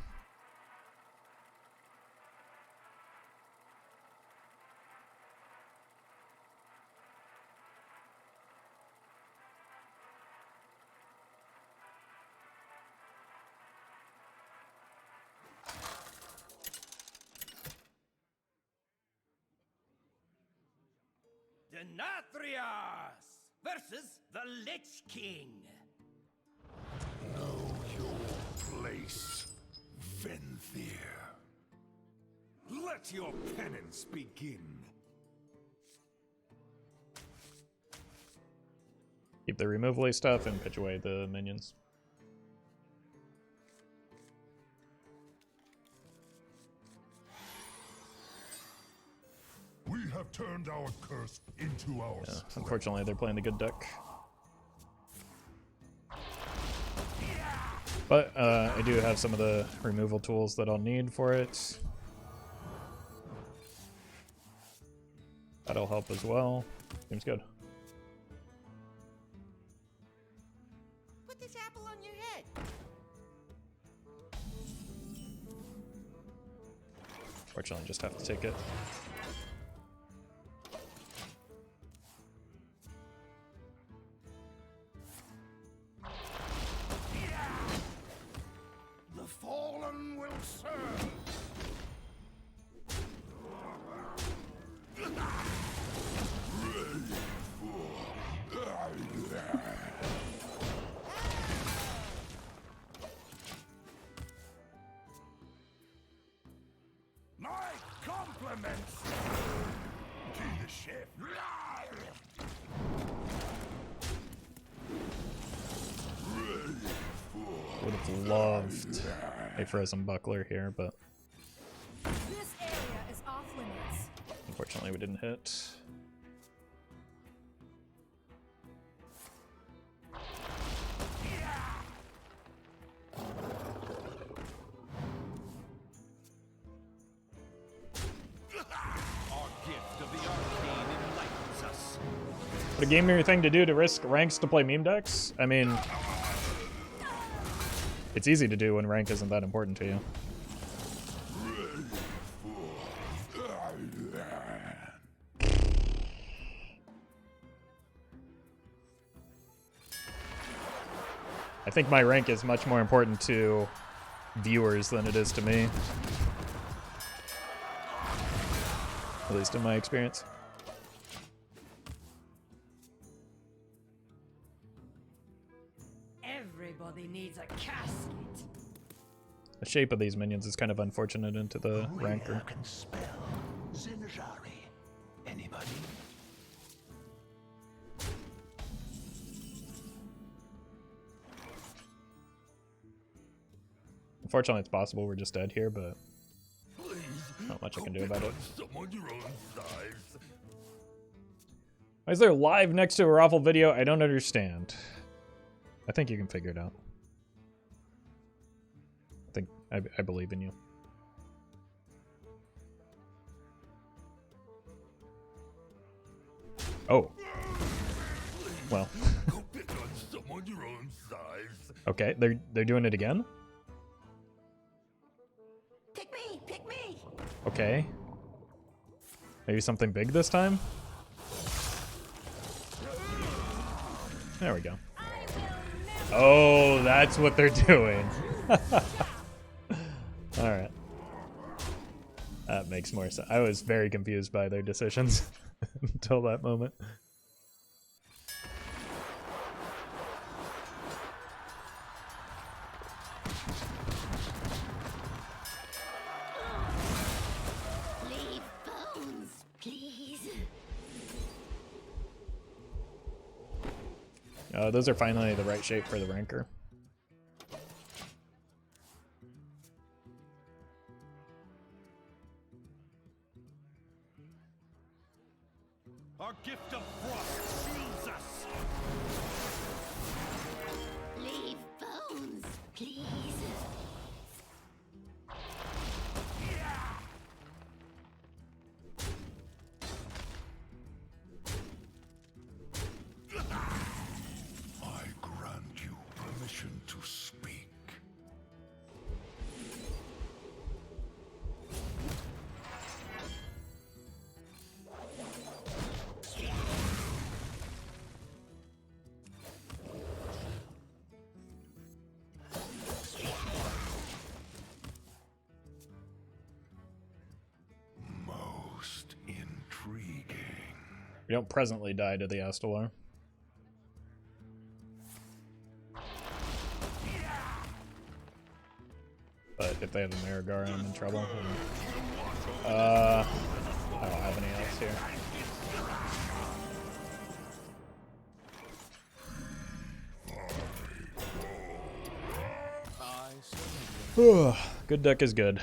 Denathrias versus the Lich King. Know your place, Venthyr. Let your penance begin. Keep the removally stuff and pitch away the minions. We have turned our curse into our strength. Unfortunately, they're playing the good deck. But I do have some of the removal tools that I'll need for it. That'll help as well. Seems good. Put this apple on your head. Fortunately, just have to take it. The fallen will serve. have loved a frozen buckler here, but This area is off limits. unfortunately we didn't hit. Our gift of the arcane enlightens us. What a gamer thing to do to risk ranks to play meme decks? I mean, it's easy to do when rank isn't that important to you. I think my rank is much more important to viewers than it is to me. At least in my experience. Everybody needs a casket. The shape of these minions is kind of unfortunate into the Rancor. Can spell Zinjari. Anybody? Unfortunately, it's possible we're just dead here, but not much I can do about it. Someone your own size. Why is there live next to a Roffle video? I don't understand. I think you can figure it out. I believe in you. Oh. Well. Go pick on someone your own size. Okay, they're doing it again? Pick me! Pick me! Okay. Maybe something big this time? There we go. Oh, that's what they're doing. Alright. That makes more sense. I was very confused by their decisions until that moment. Leave bones, please. Those are finally the right shape for the Rancor. Our gift of frost shields us. Leave bones, please. I grant you permission to speak. Most intriguing. We don't presently die to the Astalar. But if they have a Marigar, I'm in trouble. I don't have any else here. Good deck is good.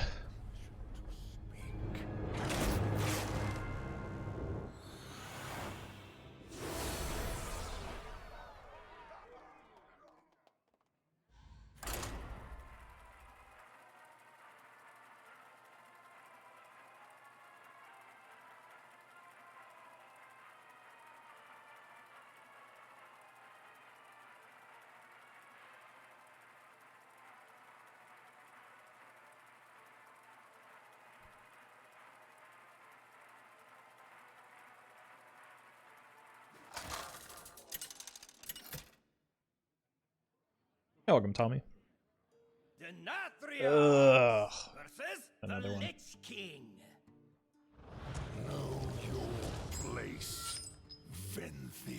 You're welcome, Tommy. Denatria Ugh. versus Another the one. Lich King. Know your place, Venthyr.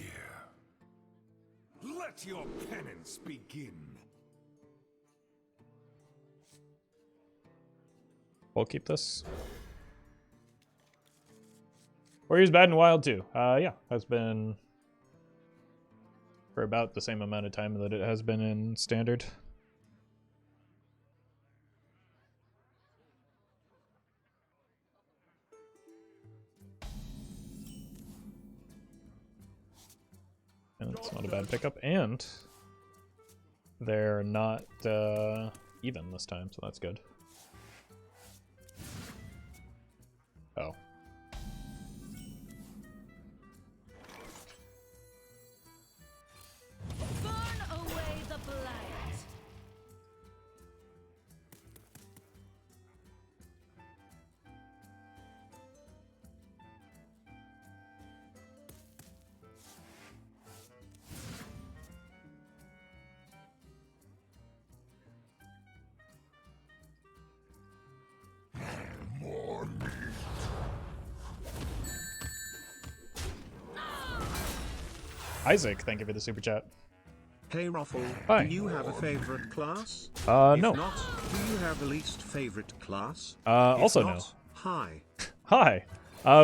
Let your penance begin. We'll keep this. Warriors bad and wild too. Yeah, has been for about the same amount of time that it has been in standard. That's not a bad pickup, and they're not even this time, so that's good. Oh. Burn away the blight. More meat. Isaac, thank you for the super chat. Hey Roffle, Hi. do you have a favorite class? No. If not, do you have a least favorite class? Also If no. not, hi. Hi.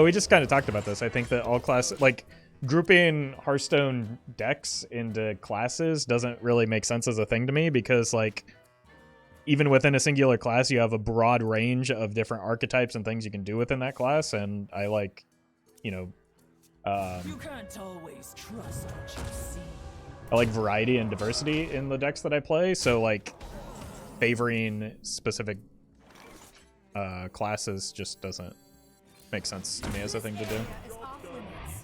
We just kind of talked about this. I think that all classes, like, grouping Hearthstone decks into classes doesn't really make sense as a thing to me because, like, even within a singular class, you have a broad range of different archetypes and things you can do within that class, and I like, you know, You can't always trust what you see. I like variety and diversity in the decks that I play, so, like, favoring specific classes just doesn't make sense to me as a thing to do. Is off limits.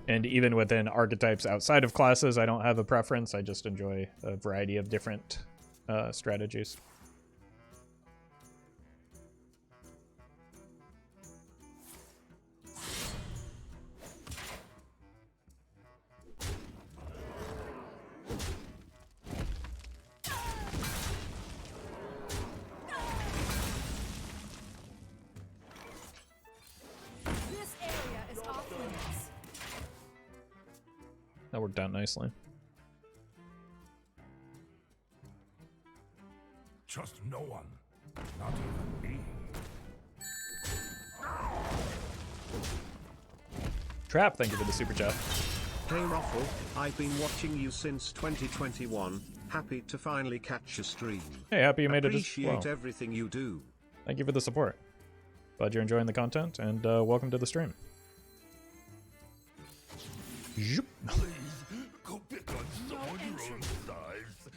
And even within archetypes outside of classes, I don't have a preference. I just enjoy a variety of different strategies. This area is off limits. That worked out nicely. Trust no one. Not even me. Trap, thank you for the super chat. Hey Roffle, I've been watching you since 2021. Happy to finally catch a stream. Hey, happy you made it as Appreciate well. everything you do. Thank you for the support. Glad you're enjoying the content, and welcome to the stream. Zoop. Please, go pick on someone your own size.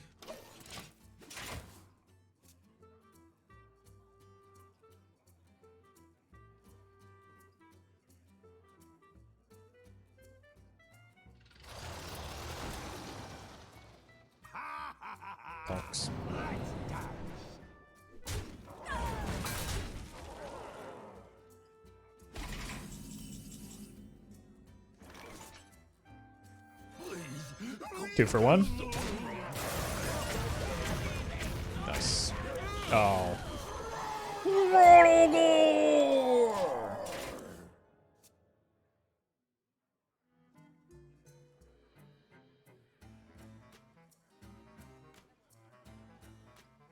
Talks. Two for one. Nice. Oh.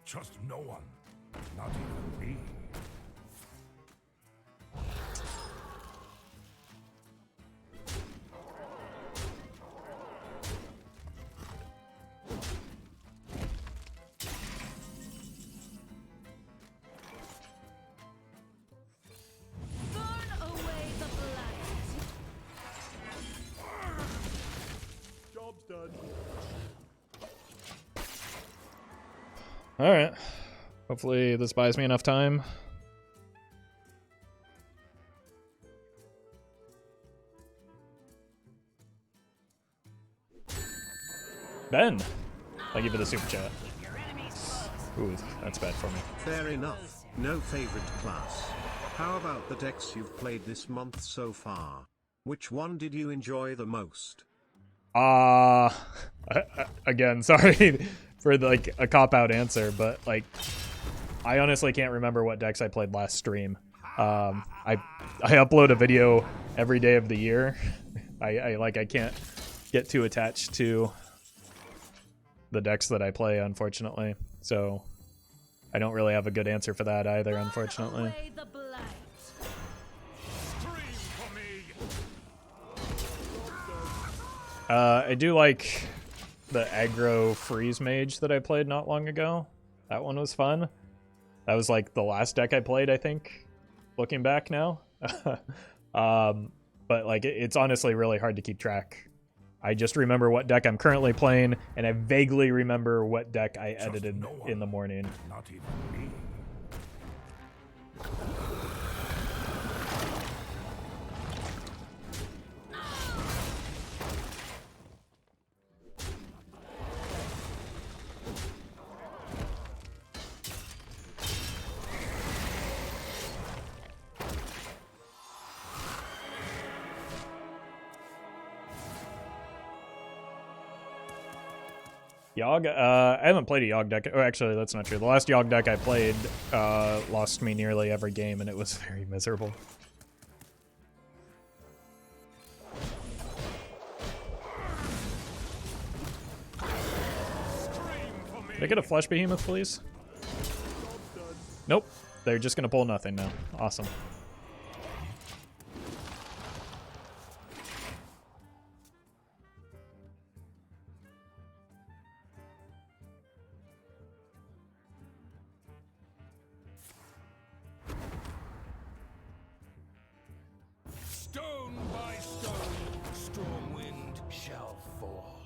Trust no one. Not even me. Burn away the blight. Job's done. Alright. Hopefully this buys me enough time. Ben! Thank you for the super chat. Ooh, that's bad for me. Fair enough. No favorite class. How about the decks you've played this month so far? Which one did you enjoy the most? Again, sorry for like a cop-out answer, but like I honestly can't remember what decks I played last stream. I upload a video every day of the year. I can't get too attached to the decks that I play, unfortunately. So I don't really have a good answer for that either, unfortunately. Away the blight. Scream for me. I do like the aggro freeze mage that I played not long ago. That one was fun. That was like the last deck I played, I think, looking back now. But like it's honestly really hard to keep track. I just remember what deck I'm currently playing, and I vaguely remember what deck I edited in the morning. Not even me. Yogg? I haven't played a Yogg deck. Oh, actually, that's not true. The last Yogg deck I played lost me nearly every game, and it was very miserable. Can I get a Flesh Behemoth, please? Nope. They're just going to pull nothing now. Awesome. Stone by stone, storm wind shall fall.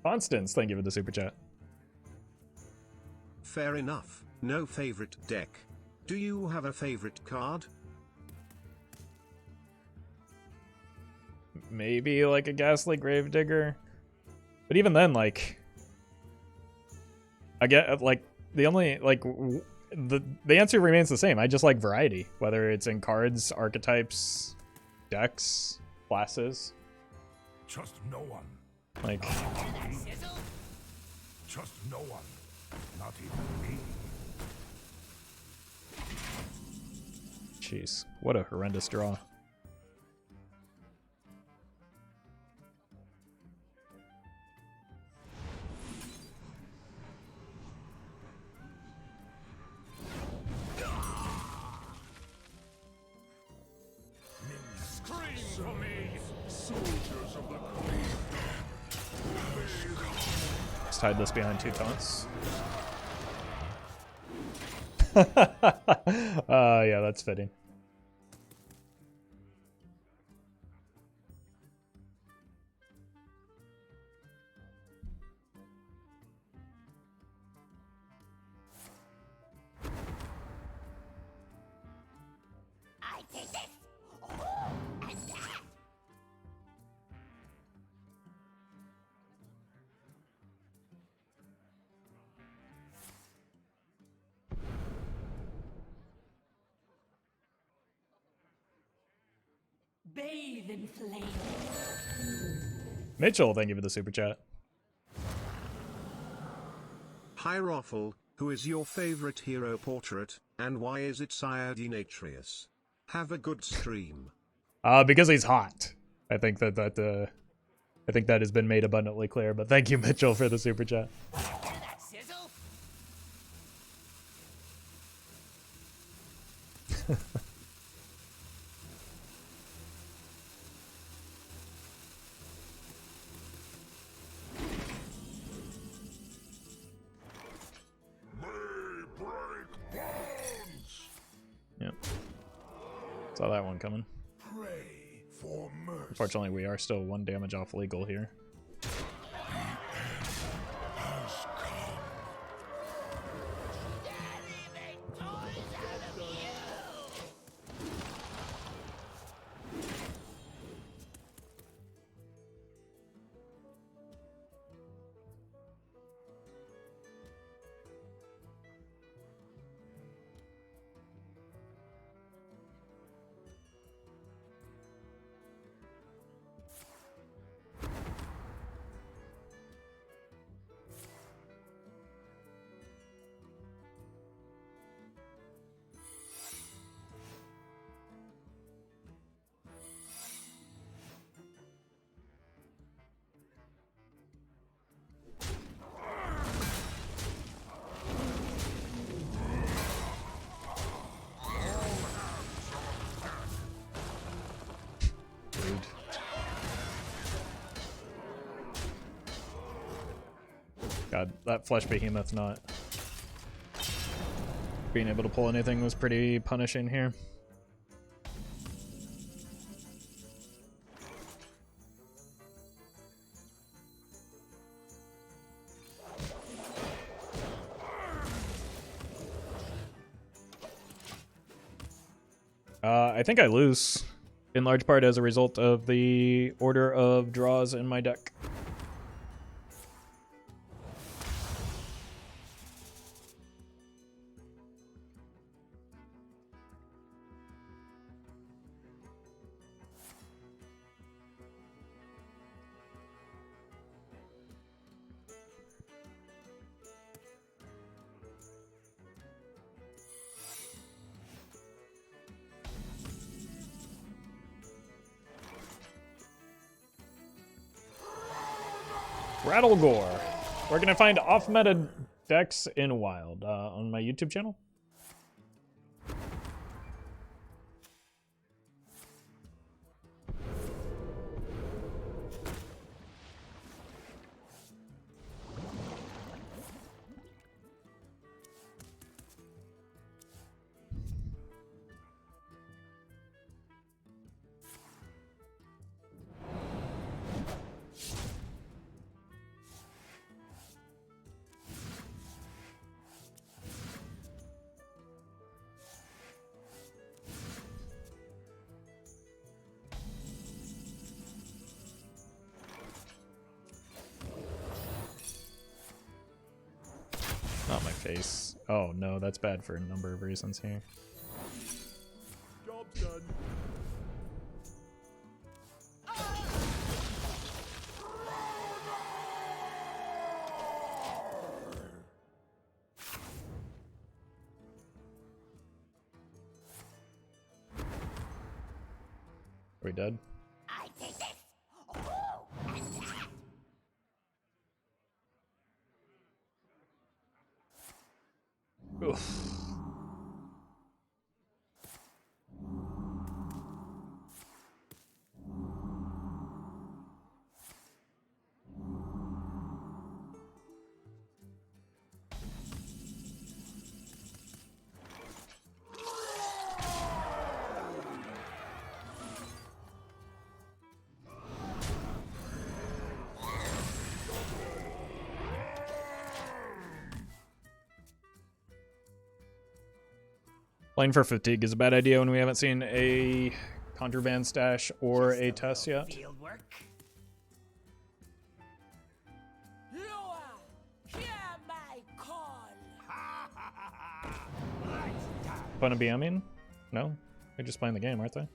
Constance, thank you for the super chat. Fair enough. No favorite deck. Do you have a favorite card? Maybe like a Ghastly Gravedigger. But even then, like, I get like the only like the answer remains the same. I just like variety, whether it's in cards, archetypes, decks, classes. Trust no one. Like, Trust no one. Not even me. jeez, what a horrendous draw. Scream for me, soldiers of the Queen. Let's hide this behind 2 taunts. Yeah, that's fitting. I take this. And that. Bathe in flame. Mitchell, thank you for the super chat. Hi Roffle, who is your favorite hero portrait, and why is it Sire Denatrius? Have a good stream. Because he's hot. I think that has been made abundantly clear. But thank you, Mitchell, for the super chat. That sizzle. May break bonds. Yep. Saw that one coming. Pray for mercy. Unfortunately, we are still 1 damage off legal here. Has come. God, that flesh behemoth not being able to pull anything was pretty punishing here. I think I lose, in large part as a result of the order of draws in my deck. Rattlegore. Where can I find off-meta decks in Wild? On my YouTube channel? Not my face. Oh no, that's bad for a number of reasons here. Job's done. Are we dead? I take this. Oh, Oof. Playing for fatigue is a bad idea when we haven't seen a contraband stash or a test yet. field work. Loa, hear my call. Fun to be aiming? No? They're just playing the game, aren't they?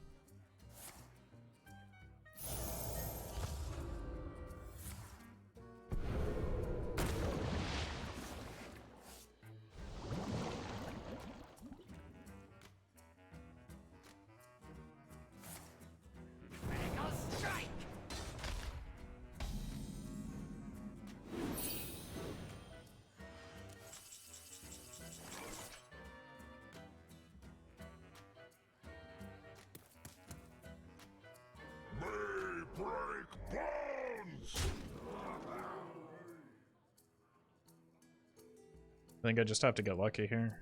I think I just have to get lucky here.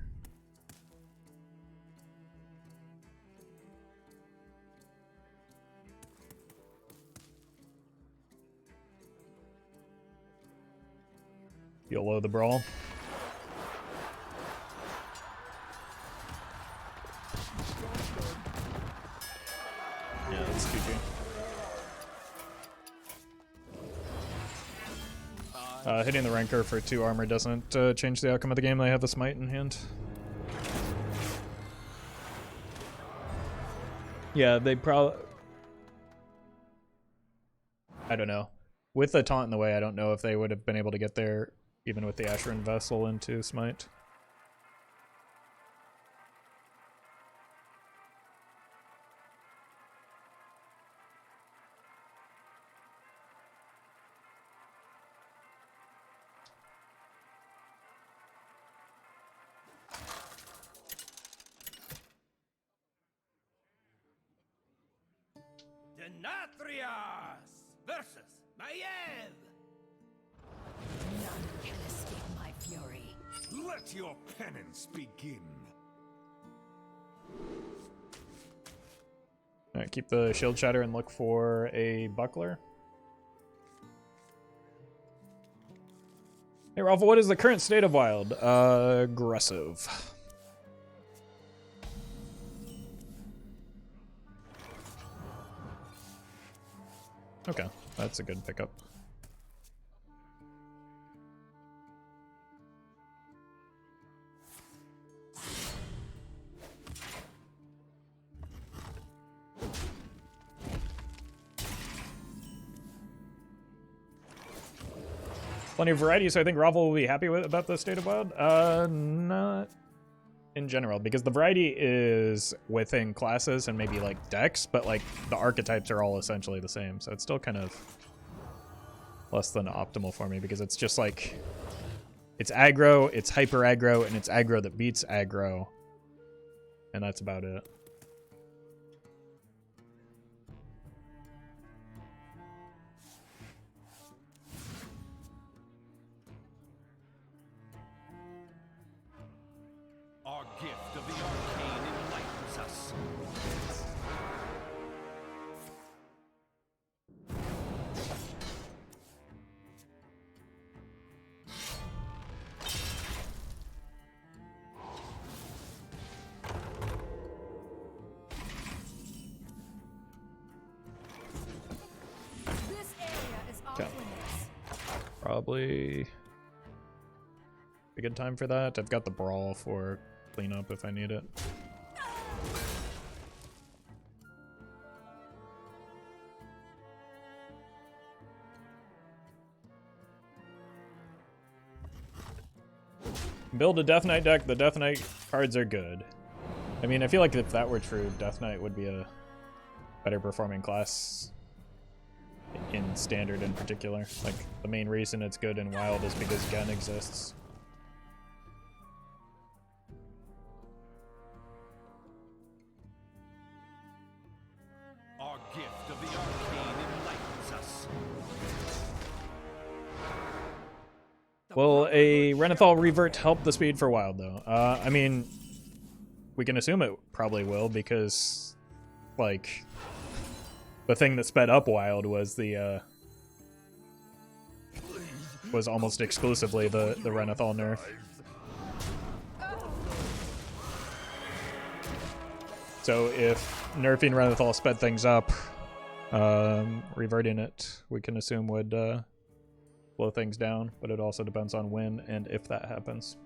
YOLO the Brawl. Yeah, that's GG. Hitting the Rancor for 2 armor doesn't change the outcome of the game. They have the smite in hand. Yeah, they probably... I don't know. With the taunt in the way, I don't know if they would have been able to get there, even with the Asheron Vessel into smite. Denatrius versus Maiev. None can escape my fury. Let your penance begin. Alright, keep the shield shatter and look for a buckler. Hey Roffle, what is the current state of wild? Aggressive. Okay, that's a good pickup. Plenty of variety, so I think Roffle will be happy with about the state of wild. Not in general, because the variety is within classes and maybe like decks, but like the archetypes are all essentially the same, so it's still kind of less than optimal for me because it's just like it's aggro, it's hyper aggro, and it's aggro that beats aggro, and that's about it. Our gift of the arcane enlightens us. This area is off Okay. limits. Probably a good time for that. I've got the Brawl for cleanup if I need it. Build a Death Knight deck. The Death Knight cards are good. I mean, I feel like if that were true, Death Knight would be a better performing class in Standard in particular. Like, the main reason it's good in Wild is because Gun exists. Our gift of the arcane enlightens us. Will a Renathal Revert help the speed for Wild, though? I mean, we can assume it probably will, because, like, the thing that sped up Wild was the, was almost exclusively the Renathal nerf. So if nerfing Renathal sped things up, reverting it, we can assume would, slow things down, but it also depends on when and if that happens.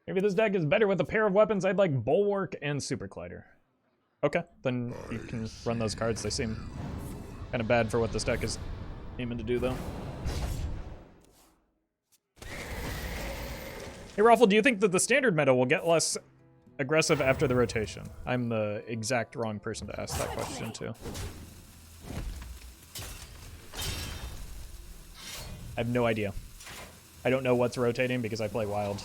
Maybe this deck is better with a pair of weapons. I'd like Bulwark and Super Collider. Okay, then you can run those cards. They seem kind of bad for what this deck is aiming to do, though. Hey, Roffle, do you think that the Standard meta will get less aggressive after the rotation? I'm the exact wrong person to ask that question to. I have no idea. I don't know what's rotating because I play Wild.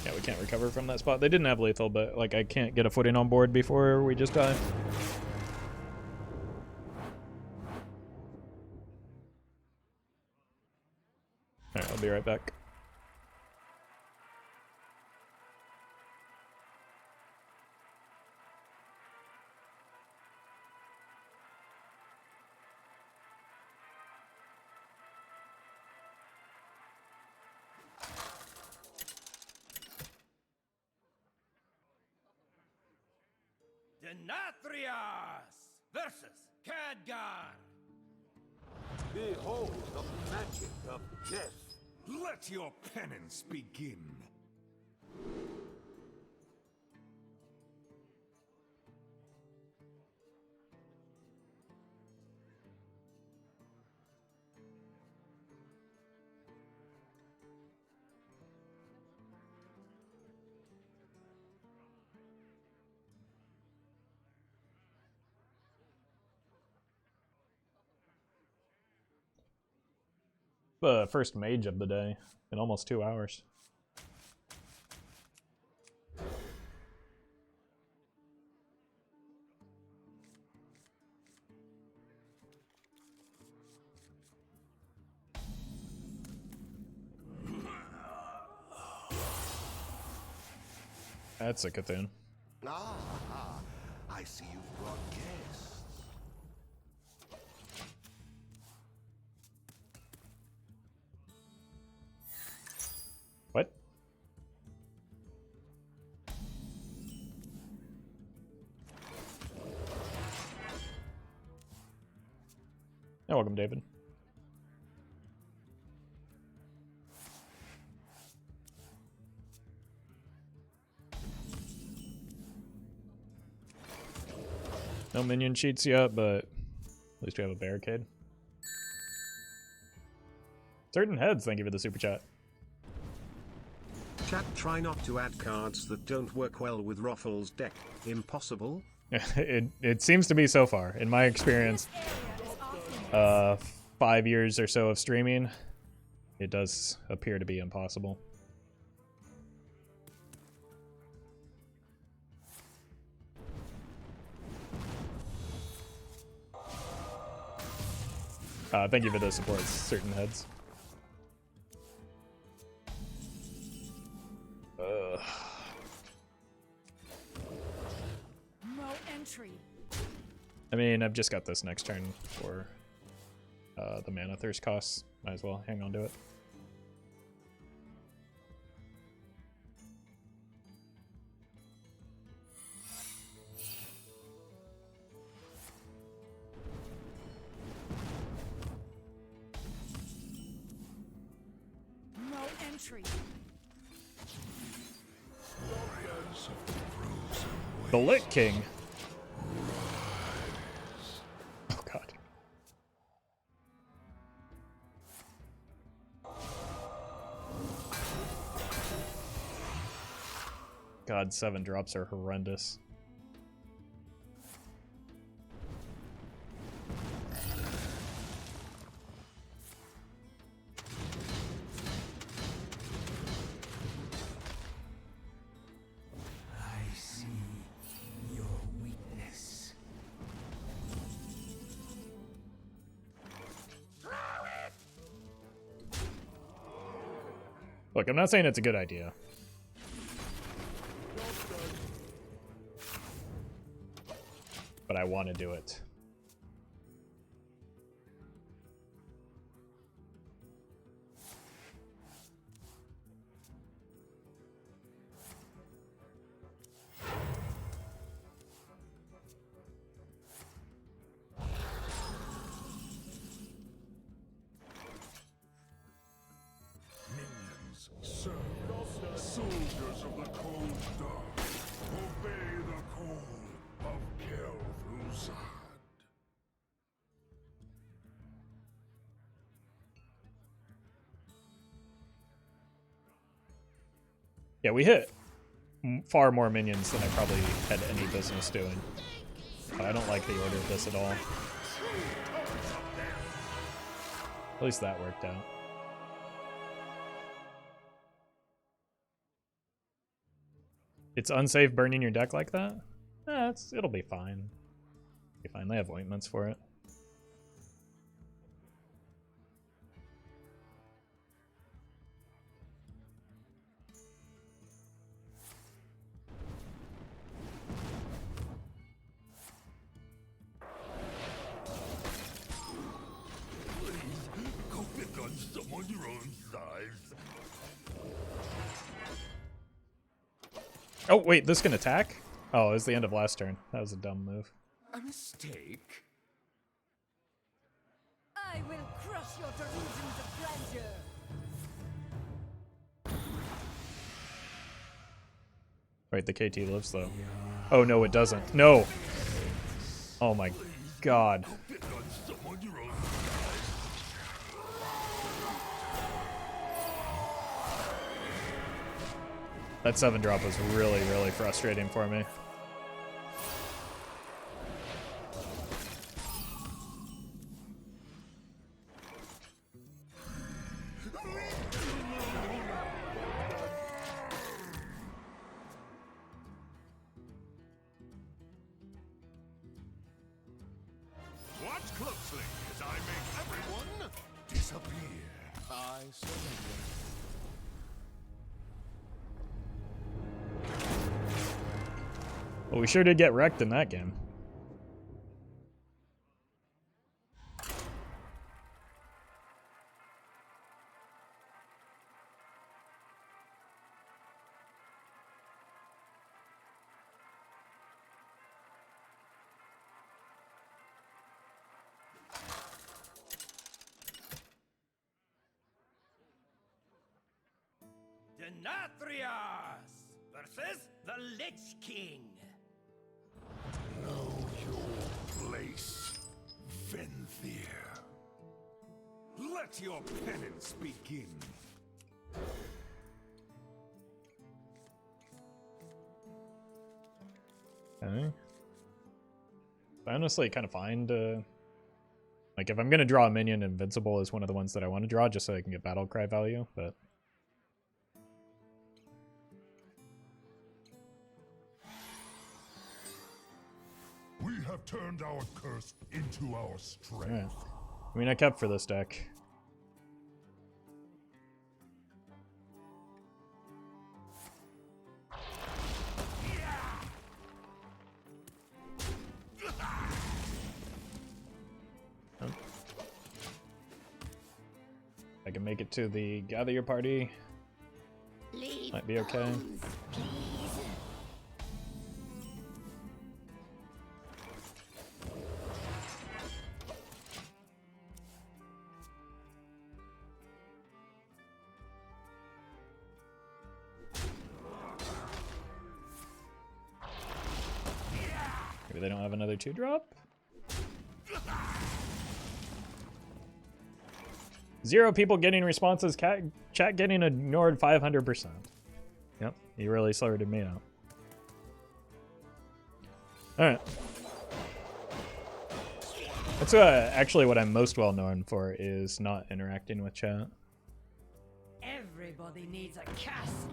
Yeah, we can't recover from that spot. They didn't have lethal, but like I can't get a footing on board before we just die. Alright, I'll be right back. Denathrias versus Khadgar. Behold the magic of death. Let your penance begin. The first mage of the day in almost 2 hours. That's a Cthulhu. Ah, I see you've brought guests. What? Yeah, welcome, David. No minion cheats yet, but at least we have a barricade. Certain heads, thank you for the super chat. Chat, try not to add cards that don't work well with Roffle's deck. Impossible? It seems to be so far. In my experience, 5 years or so of streaming, it does appear to be impossible. Thank you for the support, certain heads. No entry. I mean, I've just got this next turn for the mana thirst costs. Might as well hang on to it. No entry. Warriors of the frozen The Lich King. Oh god. God, 7 drops are horrendous. I see your weakness. Look, I'm not saying it's a good idea. But I want to do it. minions serve. Soldiers of the cold dark, obey the call of Kel'Thuzad. Yeah, we hit far more minions than I probably had any business doing. I don't like the order of this at all. At least that worked out. It's unsafe burning your deck like that? It'll be fine. Be fine. They have ointments for it. Go pick on someone your own size. Oh, wait, this can attack? Oh, it was the end of last turn. That was a dumb move. A mistake? I will crush your delusions of grandeur. Wait, the KT lives though. Oh no, it doesn't. No! Oh my god. That 7-drop was really, really frustrating for me. Watch closely as I make everyone disappear. I surrender. Well, we sure did get wrecked in that game. Denatrius versus the Lich King. Know your place, Venthyr. Let your penance begin. Okay. I honestly kind of find, like, if I'm going to draw a minion, Invincible is one of the ones that I want to draw just so I can get battle cry value, but... We have turned our curse into our strength. Alright. I mean, I kept for this deck. I can make it to the gather your party. Leave Might be okay. bones, please. Maybe they don't have another 2-drop? 0 people getting responses, chat getting ignored 500%. Yep, he really sorted me out. Alright. That's actually what I'm most well known for, is not interacting with chat. Everybody needs a casket.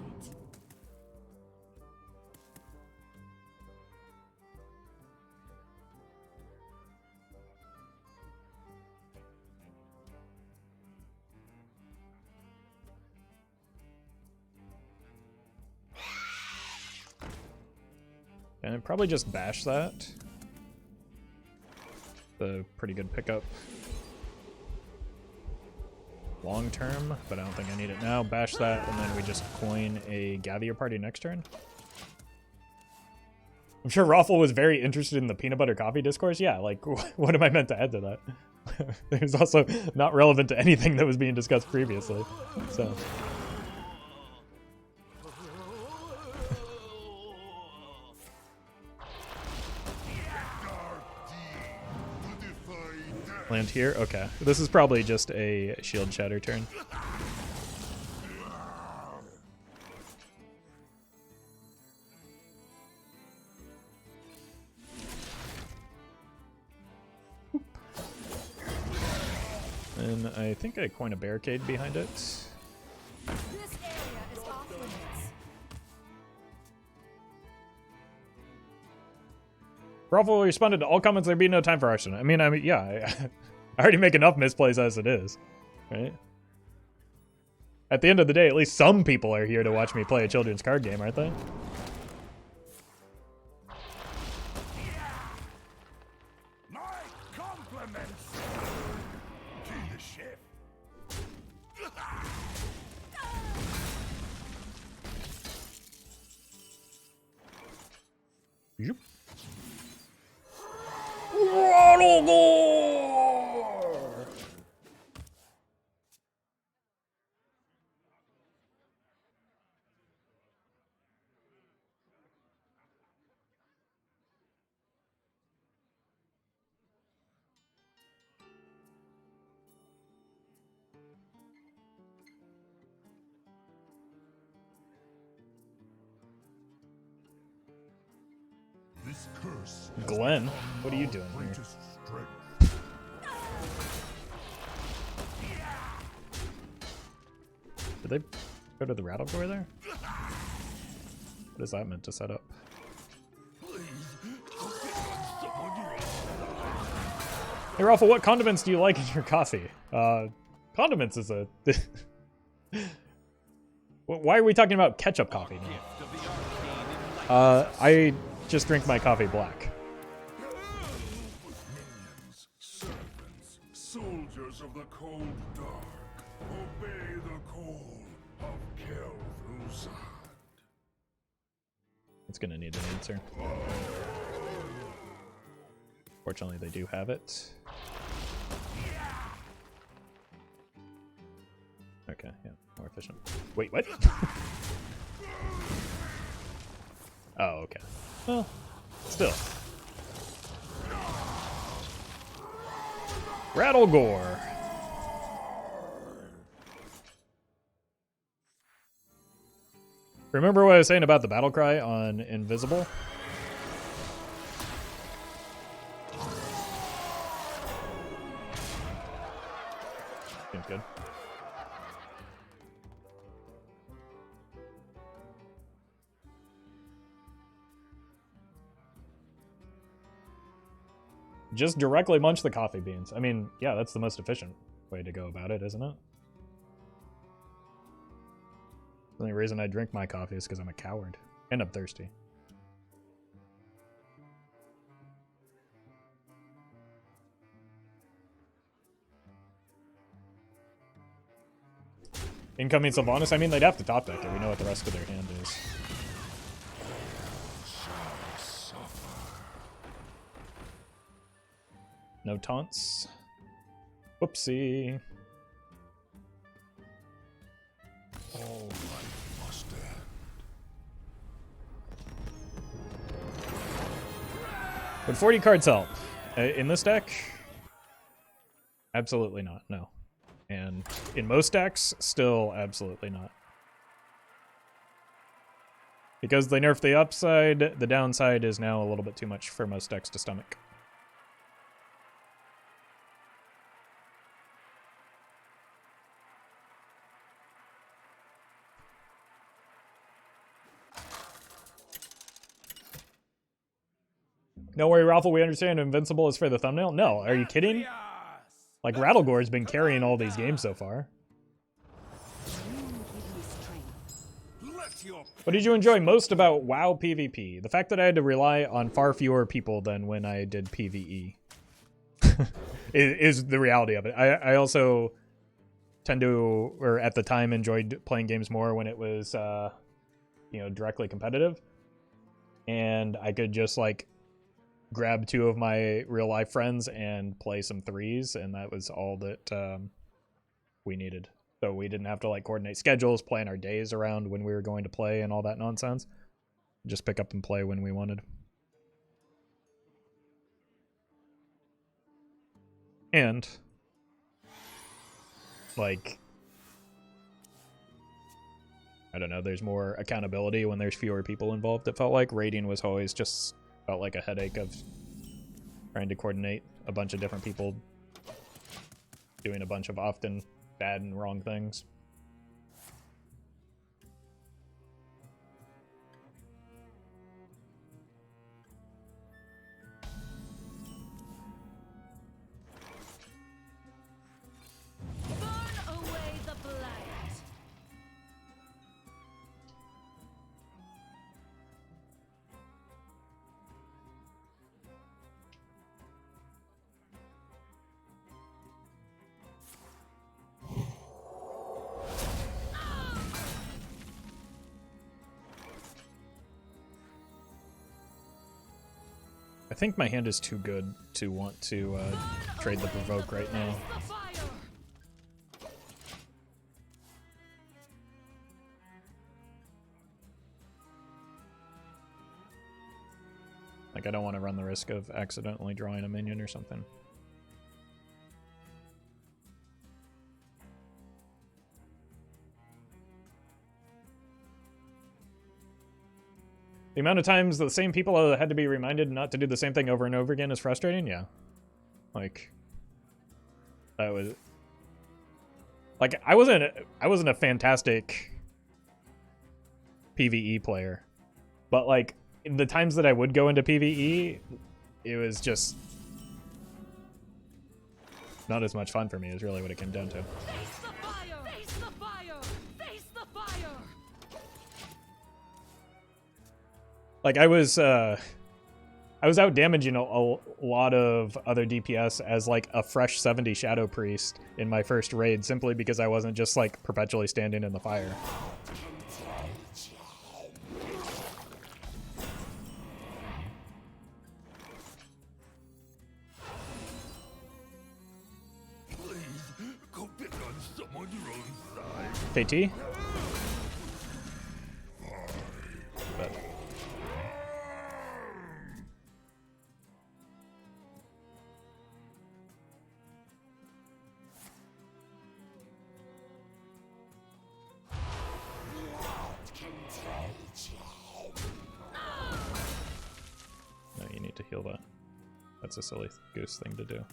And I'd probably just bash that. The pretty good pickup long term, but I don't think I need it now. Bash that, and then we just coin a gather your party next turn. I'm sure Roffle was very interested in the peanut butter coffee discourse. Yeah, like, what am I meant to add to that? It was also not relevant to anything that was being discussed previously, so... Land here? Okay. This is probably just a shield shatter turn. And I think I coin a barricade behind it. This area is off limits. Raffle responded to all comments. There'd be no time for Hearthstone. I mean, yeah, I already make enough misplays as it is, right? At the end of the day, at least some people are here to watch me play a children's card game, aren't they? My compliments to the ship. Yep. Rattlegore! This curse has Glenn, become what are you our doing here? greatest strength. Did they go to the Rattlegore there? What is that meant to set up? Hey Roffle, what condiments do you like in your coffee? Condiments is a... Why are we talking about ketchup coffee now? Gift of the arcane enlightenment. I just drink my coffee black. Minions, servants, soldiers of the cold dark, obey the call of Kel'Thuzad. It's gonna need an answer. Fortunately, they do have it. Okay, yeah, more efficient. Wait, what? Oh, okay. Well, still. Rattlegore. Remember what I was saying about the battle cry on Invisible? Seems good. Just directly munch the coffee beans. I mean, yeah, that's the most efficient way to go about it, isn't it? The only reason I drink my coffee is because I'm a coward. And I'm thirsty. Incoming Sylvanas? I mean, they'd have to top deck it. We know what the rest of their hand is. No taunts. Whoopsie. All life must end. Would 40 cards help? In this deck? Absolutely not, no. And in most decks, still absolutely not. Because they nerfed the upside, the downside is now a little bit too much for most decks to stomach. No worry, Raffle, we understand Invincible is for the thumbnail. No, are you kidding? Like, Rattlegore has been carrying all these games so far. What did you enjoy most about WoW PvP? The fact that I had to rely on far fewer people than when I did PvE. is the reality of it. I also tend to, or at the time, enjoyed playing games more when it was, you know, directly competitive. And I could just, like, grab two of my real life friends and play some threes, and that was all that we needed. So we didn't have to like coordinate schedules, plan our days around when we were going to play and all that nonsense. Just pick up and play when we wanted. And like, I don't know, there's more accountability when there's fewer people involved. It felt like raiding was always just felt like a headache of trying to coordinate a bunch of different people doing a bunch of often bad and wrong things. Burn away the blight. I think my hand is too good to want to trade the Provoke right now. The fire. Like, I don't want to run the risk of accidentally drawing a minion or something. The amount of times the same people had to be reminded not to do the same thing over and over again is frustrating. Yeah, like that was like I wasn't a fantastic PvE player, but like the times that I would go into PvE, it was just not as much fun for me. Is really what it came down to. Face the fire! Face the fire! Face the fire! Like I was out damaging a lot of other DPS as like a fresh 70 Shadow Priest in my first raid, simply because I wasn't just like perpetually standing in the fire. Please, go pick on someone your own size. KT? But no, you need to heal that. That's a silly goose thing to do.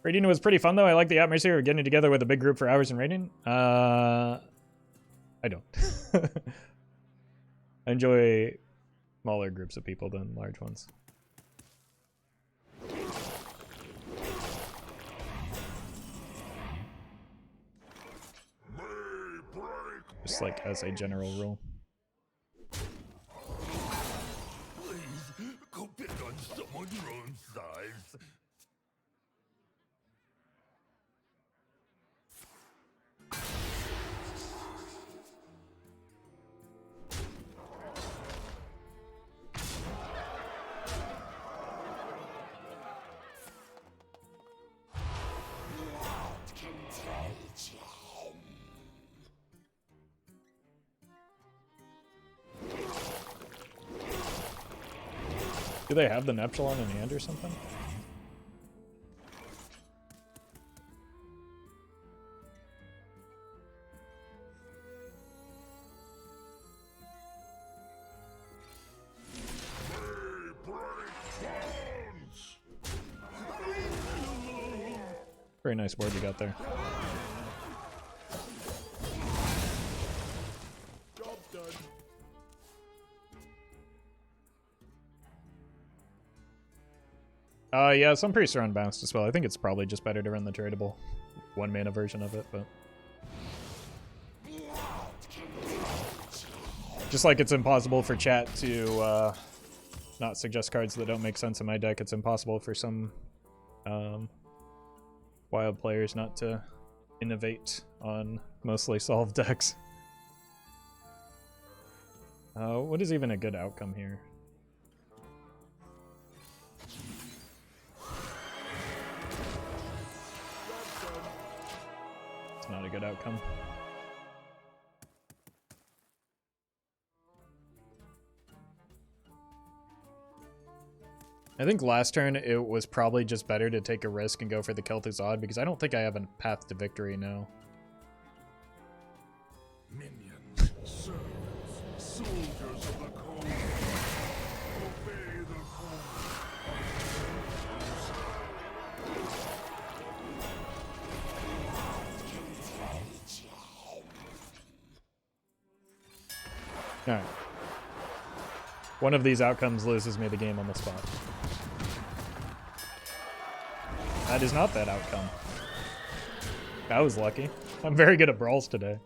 Raiding was pretty fun though. I like the atmosphere of getting together with a big group for hours and raiding. I don't. I enjoy smaller groups of people than large ones. Just like as a general rule. Please, go pick on someone your own size. Do they have the Neptulon in hand or something? Very nice board you got there. Job done. Yeah, some priests are unbounced as well. I think it's probably just better to run the tradable 1-mana version of it, but just like it's impossible for chat to not suggest cards that don't make sense in my deck, it's impossible for some wild players not to innovate on mostly solved decks. What is even a good outcome here? It's not a good outcome. I think last turn it was probably just better to take a risk and go for the Kel'Thuzad because I don't think I have a path to victory now. Minions, servants, soldiers of the cold, obey the call. Alright. One of these outcomes loses me the game on the spot. That is not that outcome. I was lucky. I'm very good at brawls today.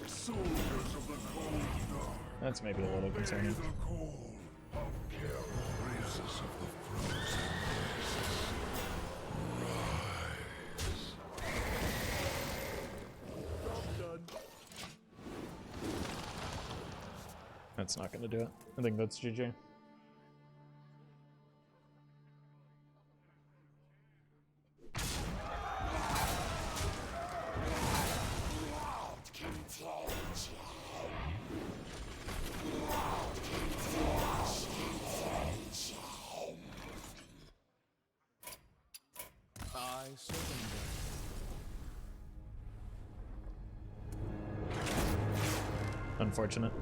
Soldiers of the cold dark. That's maybe a little concerning. The cold of Kel'Thuzad, races of the frozen That's not going to do it. I think that's GG. I surrender. Unfortunate.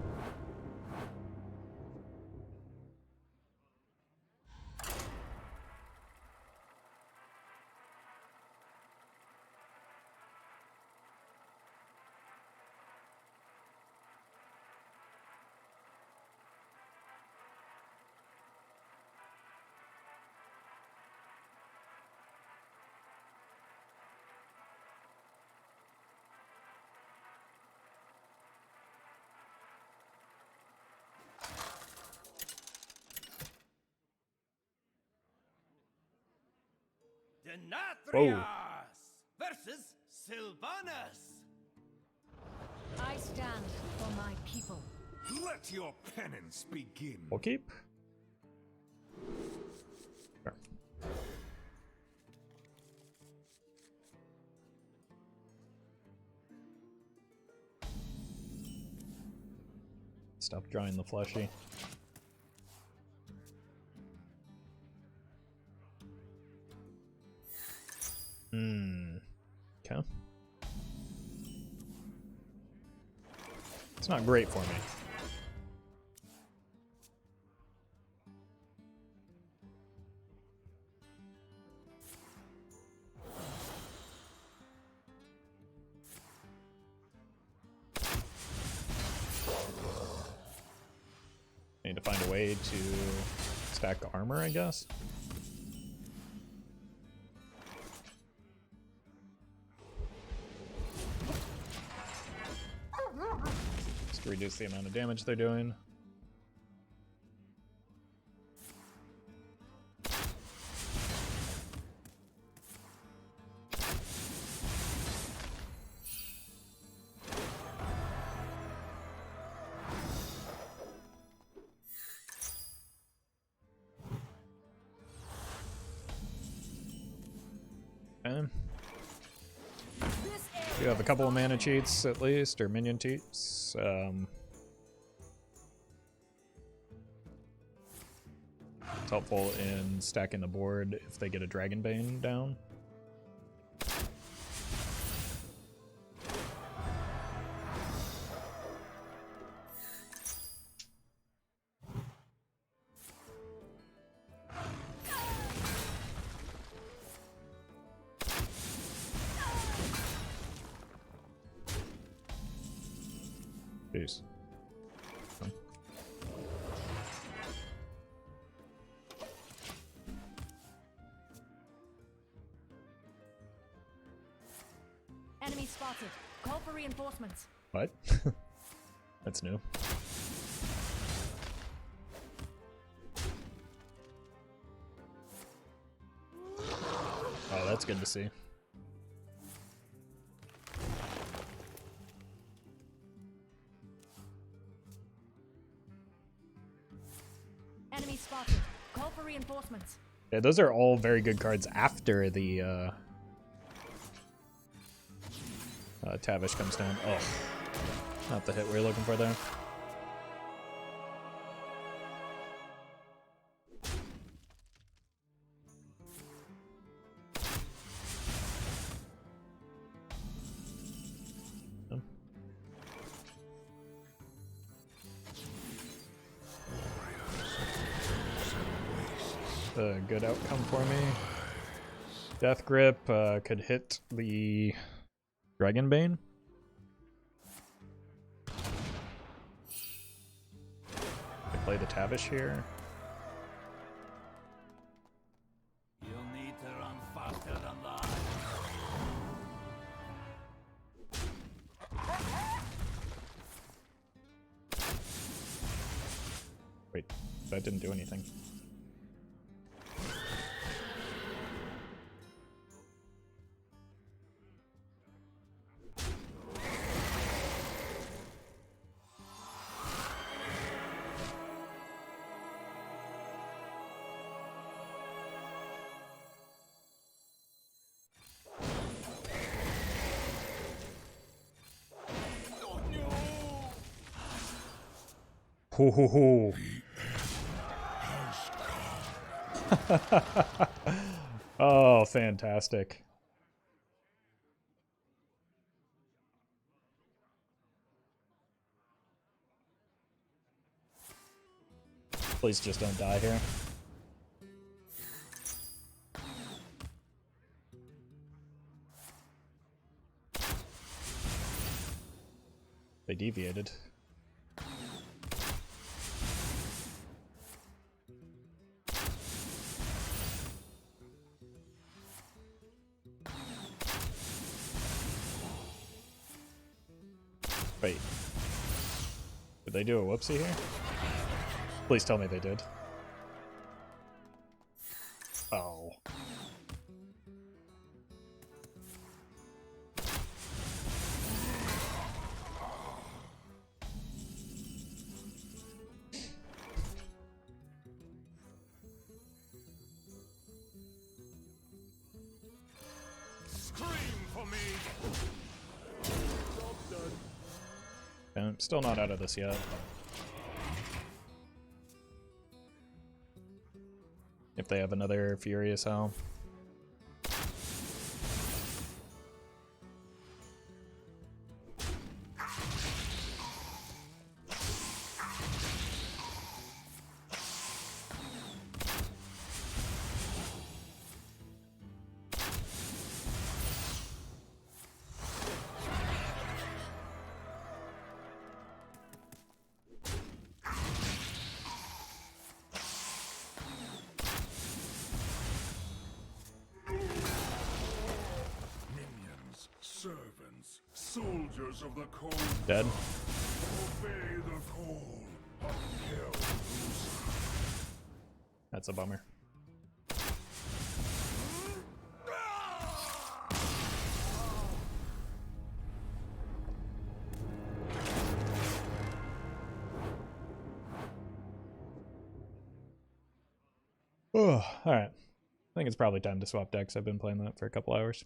Denathrias versus Sylvanas. I stand for my people. Let your penance begin. We'll keep. Sure. Stop drawing the fleshy. Okay. It's not great for me. Need to find a way to stack armor, I guess. Just to reduce the amount of damage they're doing. You have a couple of mana cheats at least, or minion cheats. It's helpful in stacking the board if they get a Dragonbane down. Jeez. Enemy spotted. Call for reinforcements. What? That's new. Oh, that's good to see. Enemy spotted. Call for reinforcements. Yeah, those are all very good cards after the Tavish comes down. Oh, not the hit we were looking for there. A good outcome for me. Death Grip could hit the Dragonbane. I play the Tavish here. You'll need to run faster than that. Wait, that didn't do anything. Ho ho ho. Oh, fantastic. Please just don't die here. They deviated. Wait. Did they do a whoopsie here? Please tell me they did. Oh. Scream for me! I'm still not out of this yet. If they have another Furious Howl. Servants, soldiers of the cold, Dead. obey the call of Kel'Thuzad. That's a bummer. Oh, alright. I think it's probably time to swap decks. I've been playing that for a couple hours.